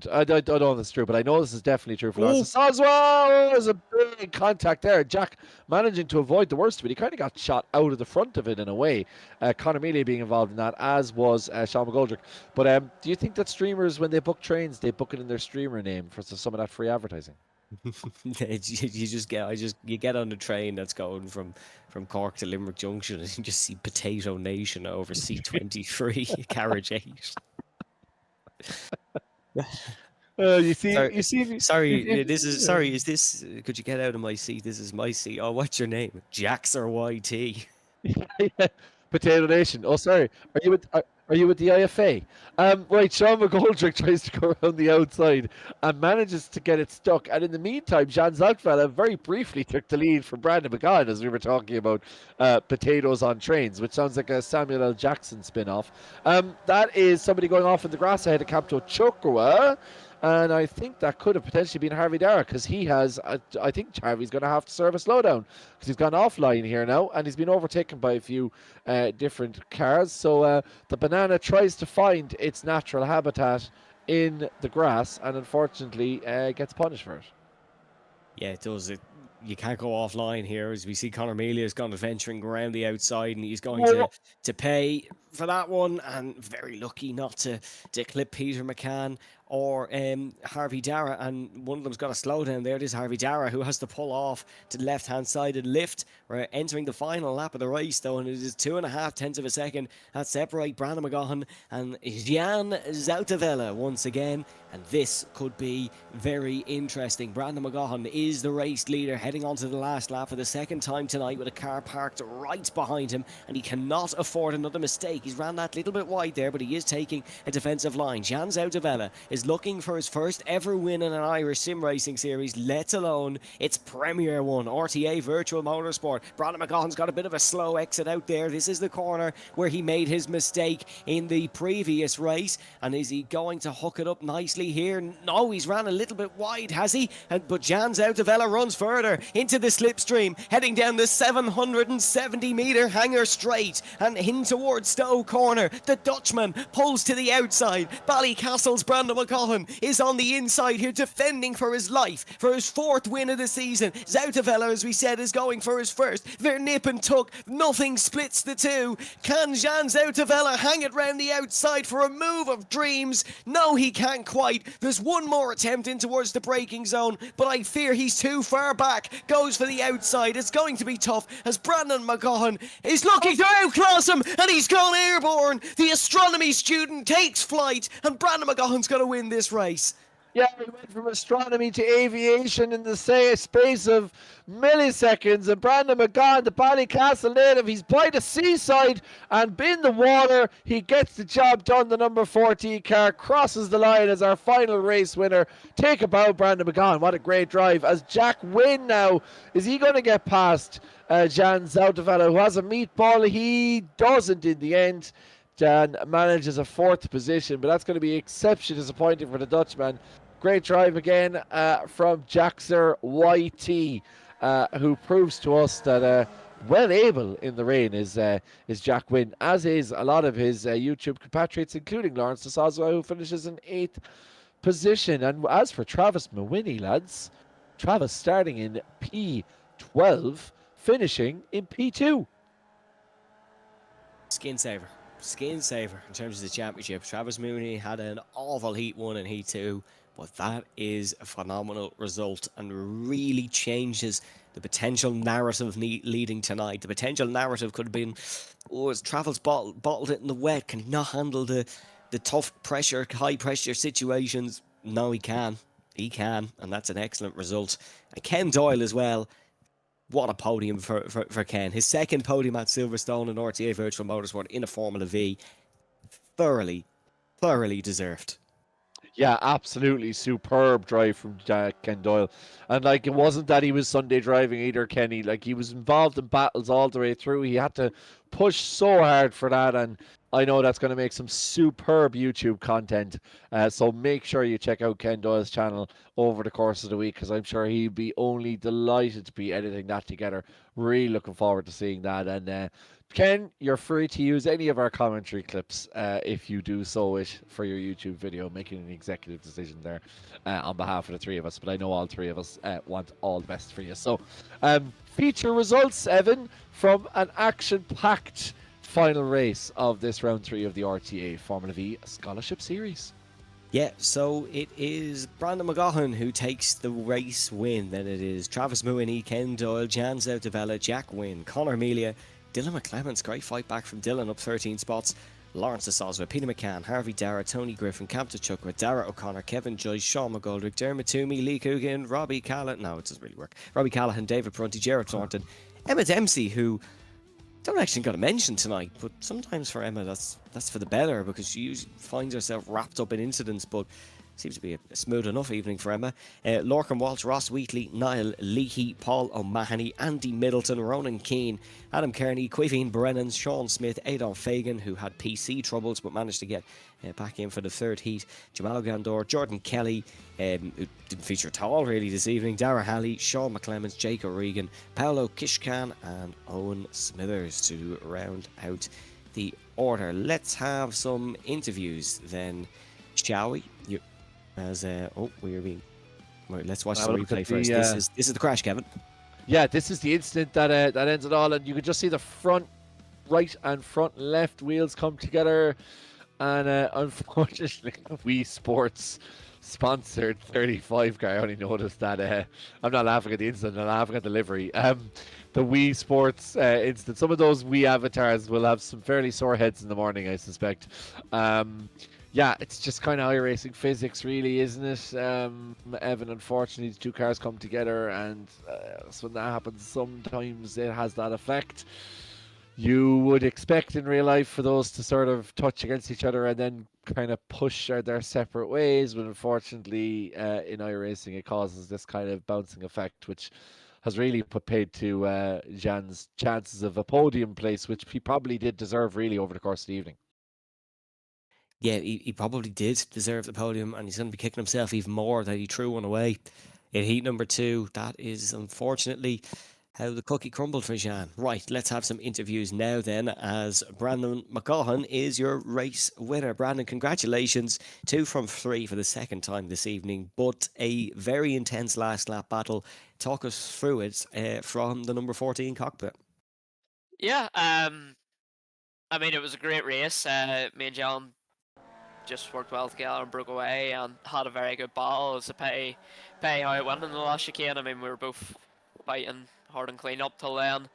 I don't know if it's true, but I know this is definitely true for Lawrence Soswell. There's a big contact there. Jack managing to avoid the worst of it. He kind of got shot out of the front of it in a way. Conor Mealy being involved in that, as was Sean McGoldrick. But do you think that streamers, when they book trains, they book it in their streamer name for some of that free advertising? You get on the train that's going from Cork to Limerick Junction, and you just see Potato Nation over C23 carriage 8. You see. Is this? Could you get out of my seat? This is my seat. Oh, what's your name? Jax or YT? Potato Nation. Oh, sorry. Are you with the IFA? Right, Sean McGoldrick tries to go around the outside and manages to get it stuck. And in the meantime, Jan Zoutvela very briefly took the lead from Brandon McGahan, as we were talking about potatoes on trains, which sounds like a Samuel L. Jackson spin-off. That is somebody going off in the grass ahead of Capto Chokwa. And I think that could have potentially been Harvey Dara, because he has, I think Harvey's going to have to serve a slowdown, because he's gone offline here now, and he's been overtaken by a few different cars. So the banana tries to find its natural habitat in the grass, and unfortunately gets punished for it. Yeah, it does. You can't go offline here, as we see Conor Mealy has gone adventuring around the outside, and he's going to pay for that one, and very lucky not to clip Peter McCann or Harvey Dara, and one of them's got a slowdown there. It is Harvey Dara who has to pull off to the left-hand side and lift. We're entering the final lap of the race, though, and it is 2.5 tenths of a second that separate Brandon McGahan and Jan Zoutvela once again, and this could be very interesting. Brandon McGahan is the race leader, heading on to the last lap for the second time tonight with a car parked right behind him, and he cannot afford another mistake. He's ran that little bit wide there, but he is taking a defensive line. Jan Zoutvela is looking for his first ever win in an Irish sim racing series, let alone its premier one, RTA Virtual Motorsport. Brandon McGahan's got a bit of a slow exit out there. This is the corner where he made his mistake in the previous race, and is he going to hook it up nicely here? No, he's ran a little bit wide, has he? But Jan Zoutvela runs further into the slipstream, heading down the 770 metre hanger straight and in towards Stowe Corner. The Dutchman pulls to the outside. Ballycastle's Brandon McGahan is on the inside here, defending for his life, for his 4th win of the season. Zoutvela, as we said, is going for his first. They're nip and tuck. Nothing splits the two. Can Jan Zoutvela hang it round the outside for a move of dreams? No, he can't quite. There's one more attempt in towards the braking zone, but I fear he's too far back. Goes for the outside. It's going to be tough, as Brandon McGahan is looking to outclass him, and he's gone airborne. The astronomy student takes flight, and Brandon McGahan's going to win this race. Yeah, he went from astronomy to aviation in the space of milliseconds. And Brandon McGahan, the Ballycastle native, he's by the seaside and in the water. He gets the job done. The number 14 car crosses the line as our final race winner. Take a bow, Brandon McGahan. What a great drive. As Jack Wynn now, is he going to get past Jan Zoutevella, who has a meatball? He doesn't in the end. Jan manages a 4th position, but that's going to be exceptionally disappointing for the Dutchman. Great drive again from Jaxer YT, who proves to us that well able in the rain is Jack Wynn, as is a lot of his YouTube compatriots, including Lawrence de Sazwa, who finishes in 8th position. And as for Travis Mawhinney, lads, Travis starting in P12, finishing in P2. Skin saver in terms of the championship. Travis Mooney had an awful Heat 1 and Heat 2, but that is a phenomenal result and really changes the potential narrative leading tonight. The potential narrative could have been, oh, as Travis bottled it in the wet. Can he not handle the tough pressure, high pressure situations? No, he can. He can, and that's an excellent result. And Ken Doyle as well. What a podium for Ken. His 2nd podium at Silverstone and RTA Virtual Motorsport in a Formula V. Thoroughly deserved. Yeah, absolutely superb drive from Ken Doyle. And like, it wasn't that he was Sunday driving either, Kenny. Like, he was involved in battles all the way through. He had to push so hard for that, and I know that's going to make some superb YouTube content. So make sure you check out Ken Doyle's channel over the course of the week, because I'm sure he'd be only delighted to be editing that together. Really looking forward to seeing that. And Ken, you're free to use any of our commentary clips if you do so wish for your YouTube video, making an executive decision there on behalf of the 3 of us. But I know all 3 of us want all the best for you. So feature results, Evan, from an action-packed final race of this round 3 of the RTA Formula V Scholarship Series. Yeah, so it is Brandon McGahan who takes the race win. Then it is Travis Mawhinney, Ken Doyle, Jan Zoutevella, Jack Wynn, Conor Amelia, Dylan McClements. Great fight back from Dylan, up 13 spots. Lawrence de Sazwa, Peter McCann, Harvey Dara, Tony Griffin, Cam Chukwa, Dara O'Connor, Kevin Joyce, Sean McGoldrick, Dermot Toomey, Lee Coogan, Robbie Callahan. No, it doesn't really work. Robbie Callahan, David Prunty, Gerard Thornton, Emma Dempsey, who don't actually got a mention tonight, but sometimes for Emma that's for the better, because she usually finds herself wrapped up in incidents, but seems to be a smooth enough evening for Emma. Lorcan Walsh, Ross Wheatley, Niall Leahy, Paul O'Mahony, Andy Middleton, Ronan Keane, Adam Kearney, Quiveen Brennan, Sean Smith, Adolf Fagan, who had PC troubles but managed to get back in for the 3rd heat, Jamal Gandor, Jordan Kelly, who didn't feature at all really this evening, Dara Halley, Sean McClements, Jake O'Regan, Paolo Kishkan and Owen Smithers to round out the order. Let's have some interviews then, shall we? We're being... Right, let's watch the replay first. This is the crash, Kevin. Yeah, this is the incident that ends it all, and you can just see the front right and front left wheels come together, and unfortunately, Wii Sports sponsored 35 car. I only noticed that. I'm not laughing at the incident, I'm laughing at the livery. The Wii Sports incident. Some of those Wii avatars will have some fairly sore heads in the morning, I suspect. Yeah, it's just kind of iRacing physics, really, isn't it? Evan, unfortunately, the 2 cars come together, and so when that happens, sometimes it has that effect. You would expect in real life for those to sort of touch against each other and then kind of push their separate ways, but unfortunately, in iRacing, it causes this kind of bouncing effect, which has really put paid to Jan's chances of a podium place, which he probably did deserve, really, over the course of the evening. Yeah, he probably did deserve the podium, and he's going to be kicking himself even more that he threw one away in heat number 2. That is unfortunately how the cookie crumbled for Jan. Right, let's have some interviews now then, as Brandon McGahan is your race winner. Brandon, congratulations. 2 from 3 for the 2nd time this evening, but a very intense last lap battle. Talk us through it from the number 14 cockpit. Yeah, I mean, it was a great race. Me and John just worked well together and broke away and had a very good battle. It's a pity how it went in the last chicane. I mean, we were both fighting hard and clean up till then.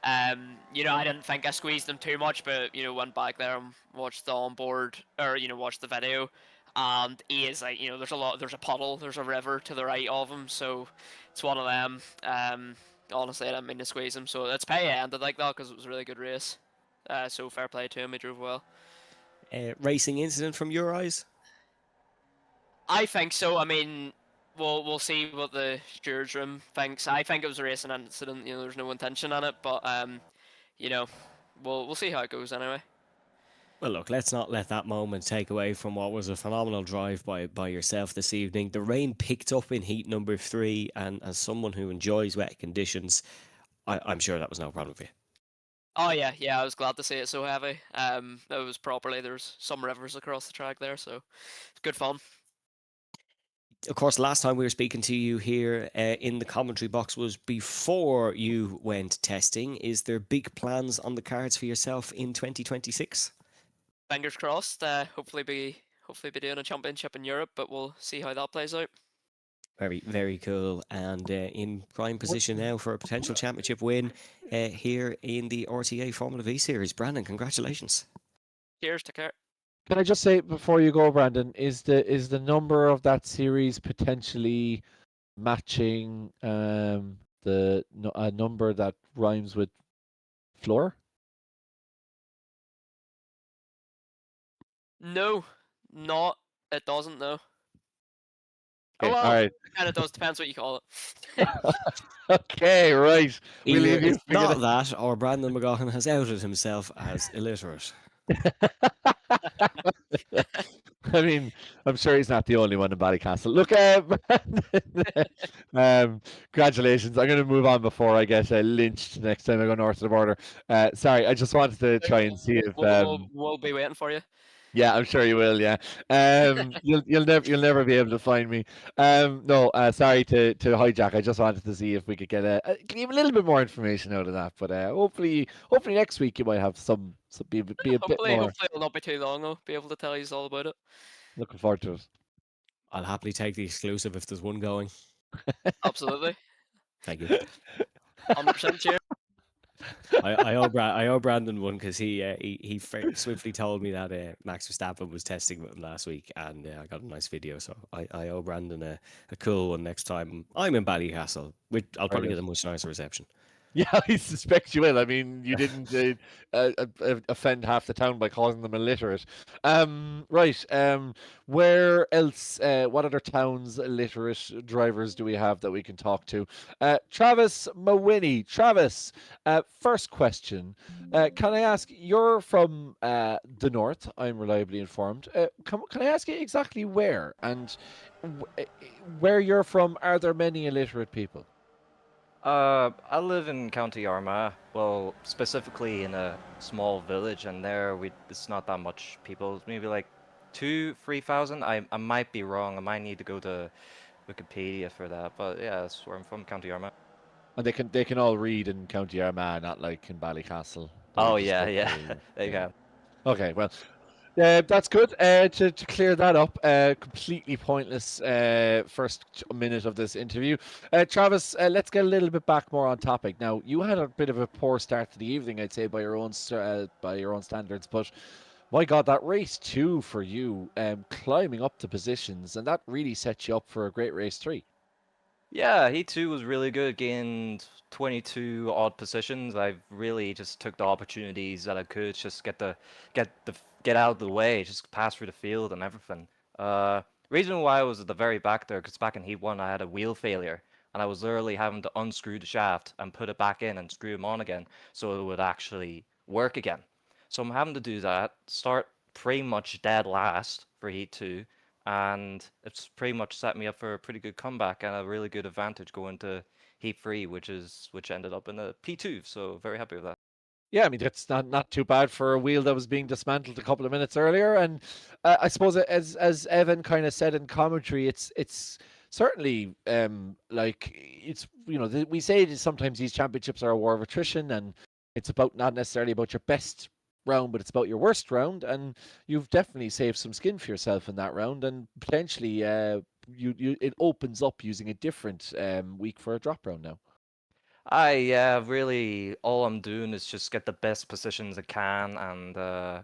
I didn't think I squeezed them too much, but went back there and watched the onboard, or watched the video, and he is like, there's a puddle, there's a river to the right of him, so it's one of them. Honestly, I didn't mean to squeeze him, so it's pay ended like that because it was a really good race. So fair play to him, he drove well. Racing incident from your eyes? I think so. I mean, we'll see what the stewards room thinks. I think it was a racing incident. There's no intention on it, but you know, we'll see how it goes anyway. Well, look, let's not let that moment take away from what was a phenomenal drive by yourself this evening. The rain picked up in heat number 3, and as someone who enjoys wet conditions, I'm sure that was no problem for you. Oh yeah, I was glad to see it so heavy. It was properly. There's some rivers across the track there, so it's good fun. Of course, last time we were speaking to you here in the commentary box was before you went testing. Is there big plans on the cards for yourself in 2026? Fingers crossed. Hopefully be doing a championship in Europe, but we'll see how that plays out. Very, very cool. And in prime position now for a potential championship win here in the RTA Formula V Series. Brandon, congratulations. Cheers, take care. Can I just say before you go, Brandon, is the number of that series potentially matching a number that rhymes with floor? No, not. It doesn't. No. Okay, Oh well, all right. it kind of does. Depends what you call it. Okay, right. We'll Either leave you it's figure not that, or Brandon McGaughan has outed himself as illiterate. I mean, I'm sure he's not the only one in Ballycastle. Look, congratulations. I'm going to move on before I get lynched next time I go north of the border. Sorry, I just wanted to try and see if. We'll be waiting for you. Yeah, I'm sure you will. Yeah, you'll never be able to find me. No, sorry to hijack. I just wanted to see if we could get give a little bit more information out of that. But hopefully next week you might have be a bit Hopefully more. it'll not be too long. I'll be able to tell you all about it. Looking forward to it. I'll happily take the exclusive if there's one going. Absolutely. Thank you. 100% cheers. I owe Brandon one because he swiftly told me that Max Verstappen was testing with him last week, and I got a nice video. So I owe Brandon a cool one next time I'm in Ballycastle. I'll probably get a much nicer reception. Yeah, I suspect you will. I mean, you didn't offend half the town by calling them illiterate. Right. Where else? What other towns illiterate drivers do we have that we can talk to? Travis Mawhinney. Travis, first question. Can I ask? You're from the north. I'm reliably informed. Can I ask you exactly where and where you're from? Are there many illiterate people? I live in County Armagh, well, specifically in a small village, and there it's not that much people, maybe like 3,000. I might be wrong, I might need to go to Wikipedia for that, but yeah, that's where I'm from, County Armagh. And they can all read in County Armagh, not like in Ballycastle. Oh yeah, yeah, there you go. Okay, well, that's good. To clear that up, completely pointless first minute of this interview. Travis, let's get a little bit back more on topic. Now, you had a bit of a poor start to the evening, I'd say, by your own standards, but my God, that race 2 for you, climbing up the positions, and that really set you up for a great race 3. Yeah, he too was really good, gained 22 odd positions. I really just took the opportunities that I could, just get out of the way, just pass through the field and everything. Reason why I was at the very back there, because back in Heat 1 I had a wheel failure, and I was literally having to unscrew the shaft and put it back in and screw them on again, so it would actually work again. So I'm having to do that, start pretty much dead last for Heat 2, and it's pretty much set me up for a pretty good comeback and a really good advantage going to Heat 3, which ended up in a P2. So very happy with that. Yeah, I mean that's not too bad for a wheel that was being dismantled a couple of minutes earlier. And I suppose as Evan kind of said in commentary, it's certainly like it's we say sometimes these championships are a war of attrition, and it's about not necessarily about your best round, but it's about your worst round, and you've definitely saved some skin for yourself in that round, and potentially it opens up using a different week for a drop round now. Yeah, really, all I'm doing is just get the best positions I can and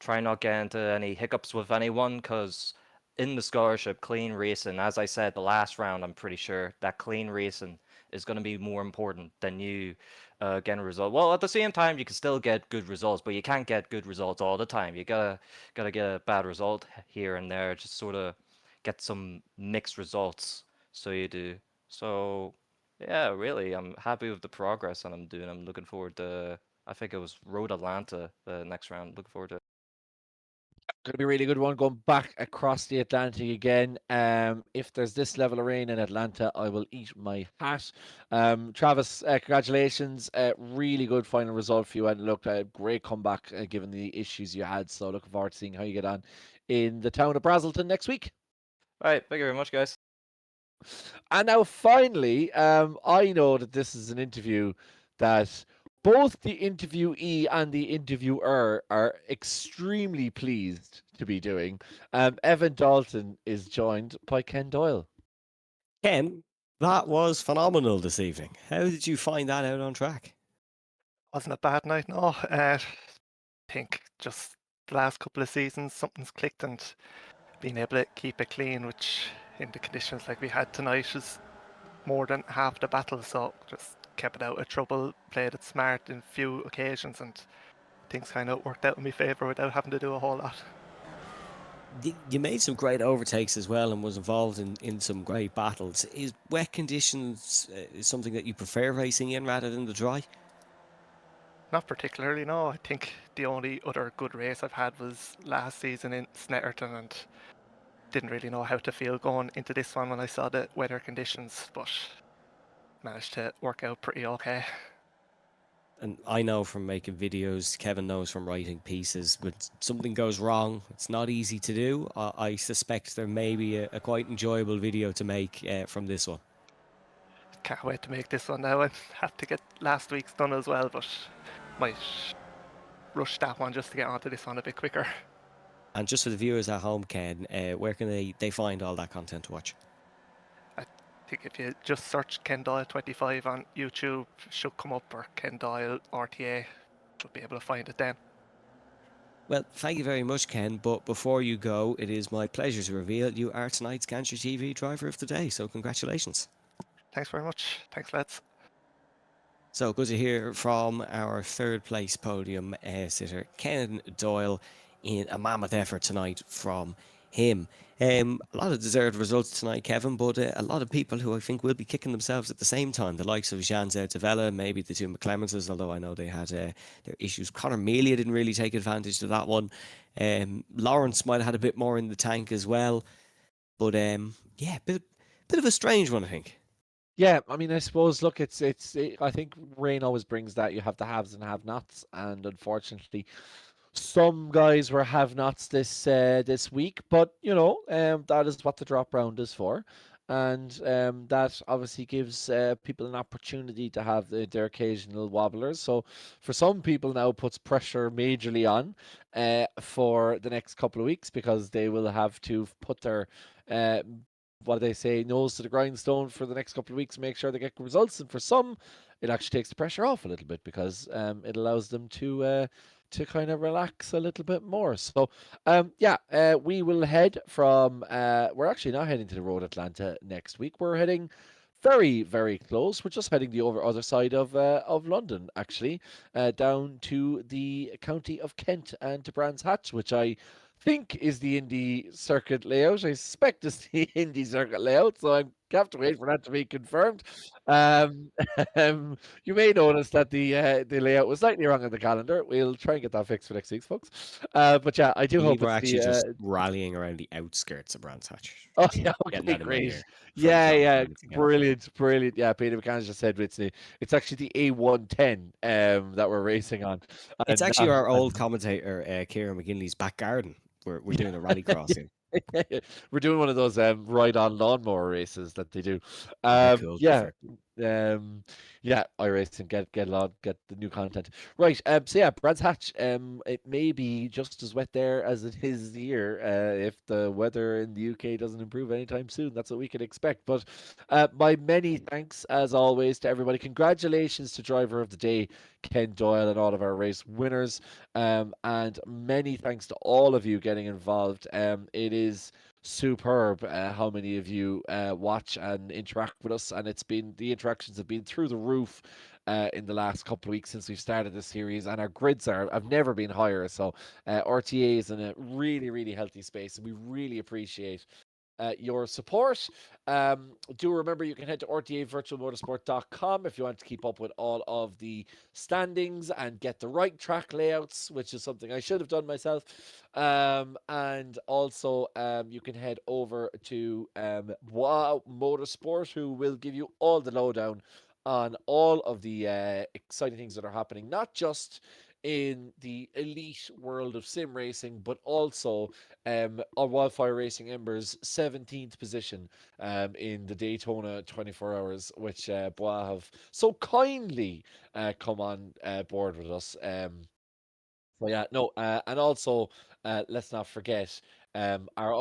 try not get into any hiccups with anyone, because in the scholarship, clean racing, as I said the last round, I'm pretty sure that clean racing is going to be more important than you getting a result. Well, at the same time, you can still get good results, but you can't get good results all the time. You gotta get a bad result here and there, just sort of get some mixed results. So you do. So yeah, really, I'm happy with the progress that I'm doing. I'm looking forward to. I think it was Road Atlanta the next round. Looking forward to it. Going to be a really good one going back across the Atlantic again. If there's this level of rain in Atlanta, I will eat my hat. Travis, congratulations. Really good final result for you. And look, great comeback given the issues you had. So looking forward to seeing how you get on in the town of Brazelton next week. All right, thank you very much, guys. And now finally, I know that this is an interview that both the interviewee and the interviewer are extremely pleased to be doing. Evan Dalton is joined by Ken Doyle. Ken, that was phenomenal this evening. How did you find that out on track? Wasn't a bad night, no. I think just the last couple of seasons, something's clicked, and being able to keep it clean, which in the conditions like we had tonight is more than half the battle. So just kept it out of trouble, played it smart in few occasions, and things kind of worked out in my favour without having to do a whole lot. You made some great overtakes as well and was involved in some great battles. Is wet conditions something that you prefer racing in rather than the dry? Not particularly, no. I think the only other good race I've had was last season in Snetterton, and didn't really know how to feel going into this one when I saw the weather conditions, but managed to work out pretty okay. And I know from making videos, Kevin knows from writing pieces, when something goes wrong, it's not easy to do. I suspect there may be a quite enjoyable video to make from this one. Can't wait to make this one now and have to get last week's done as well, but might rush that one just to get onto this one a bit quicker. And just for the viewers at home, Ken, where can they find all that content to watch? I think if you just search Ken Doyle 25 on YouTube, it should come up, or Ken Doyle RTA, you'll be able to find it then. Well, thank you very much, Ken. But before you go, it is my pleasure to reveal you are tonight's Cancer TV Driver of the Day. So congratulations. Thanks very much. Thanks, lads. So good to hear from our third place podium sitter, Ken Doyle, in a mammoth effort tonight from him. A lot of deserved results tonight, Kevin, but a lot of people who I think will be kicking themselves at the same time. The likes of Jean Zertavella, maybe the two McClemenses, although I know they had their issues. Conor Melia didn't really take advantage of that one. Lawrence might have had a bit more in the tank as well. But yeah, bit of a strange one, I think. Yeah, I mean, I suppose, look, I think rain always brings that. You have the haves and have-nots, and unfortunately, some guys were have-nots this week. But you know, that is what the drop round is for, and that obviously gives people an opportunity to have their occasional wobblers. So for some people now, puts pressure majorly on for the next couple of weeks, because they will have to put their what do they say, nose to the grindstone for the next couple of weeks, make sure they get good results. And for some, it actually takes the pressure off a little bit, because it allows them to kind of relax a little bit more. So yeah, we will head from we're actually not heading to the Road Atlanta next week. We're heading very, very close. We're just heading the other side of London, actually, down to the county of Kent and to Brands Hatch, which I think is the Indy circuit layout. I suspect it's the Indy circuit layout, so I have to wait for that to be confirmed. You may notice that the layout was slightly wrong on the calendar. We'll try and get that fixed for next week, folks. But yeah, I do We hope were it's actually the. just rallying around the outskirts of Brands Hatch. Oh yeah, Getting okay, that in my great. ear from Yeah, John yeah, Phoenix again. brilliant. Yeah, Peter McCann just said it's actually the A110 that we're racing on. It's and actually not- our old commentator, Kieran McGinley's back garden. We're doing a rally crossing. We're doing one of those ride-on lawnmower races that they do. Very cool. Yeah, iRacing, get the new content. Right, so yeah, Brands Hatch, it may be just as wet there as it is here, if the weather in the UK doesn't improve anytime soon. That's what we can expect. But my many thanks, as always, to everybody. Congratulations to Driver of the Day, Ken Doyle, and all of our race winners. And many thanks to all of you getting involved. It is superb how many of you watch and interact with us, and the interactions have been through the roof in the last couple of weeks since we've started this series, and our grids have never been higher. So RTA is in a really, really healthy space, and we really appreciate your support. Do remember you can head to rtavirtualmotorsport.com if you want to keep up with all of the standings and get the right track layouts, which is something I should have done myself. And also, you can head over to Wow Motorsport, who will give you all the lowdown on all of the exciting things that are happening, not just in the elite world of sim racing, but also on Wildfire Racing Ember's 17th position in the Daytona 24 Hours, which Bois have so kindly come on board with us. So yeah, no, and also let's not forget our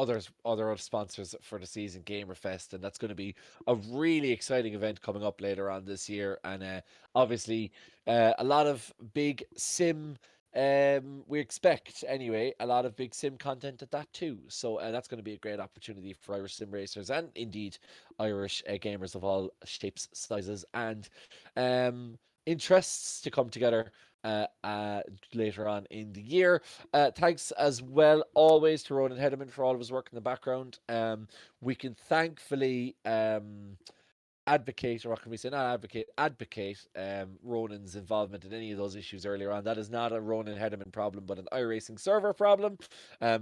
other sponsors for the season, Gamerfest, and that's going to be a really exciting event coming up later on this year, and obviously a lot of big sim. We expect anyway a lot of big sim content at that too. So that's going to be a great opportunity for Irish sim racers and indeed Irish gamers of all shapes, sizes, and interests to come together later on in the year. Thanks as well always to Ronan Hederman for all of his work in the background. We can thankfully advocate, or what can we say? Not advocate Ronan's involvement in any of those issues earlier on. That is not a Ronan Hederman problem, but an iRacing server problem.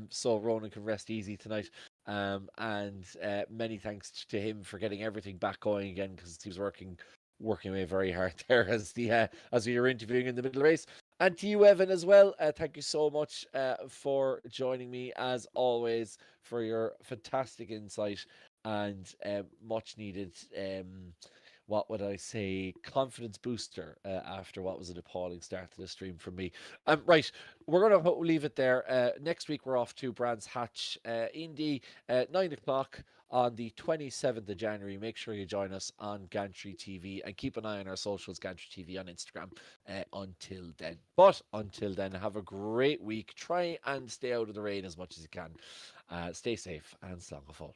So Ronan can rest easy tonight. And many thanks to him for getting everything back going again, because he was working away very hard there as we were interviewing in the middle race. And to you, Evan, as well. Thank you so much for joining me, as always, for your fantastic insight and much needed, what would I say, confidence booster after what was an appalling start to the stream from me. Right, we're going to leave it there. Next week, we're off to Brands Hatch Indy at 9 o'clock on the 27th of January. Make sure you join us on Gantry TV and keep an eye on our socials, Gantry TV on Instagram until then. But until then, have a great week. Try and stay out of the rain as much as you can. Stay safe and slán go fóill.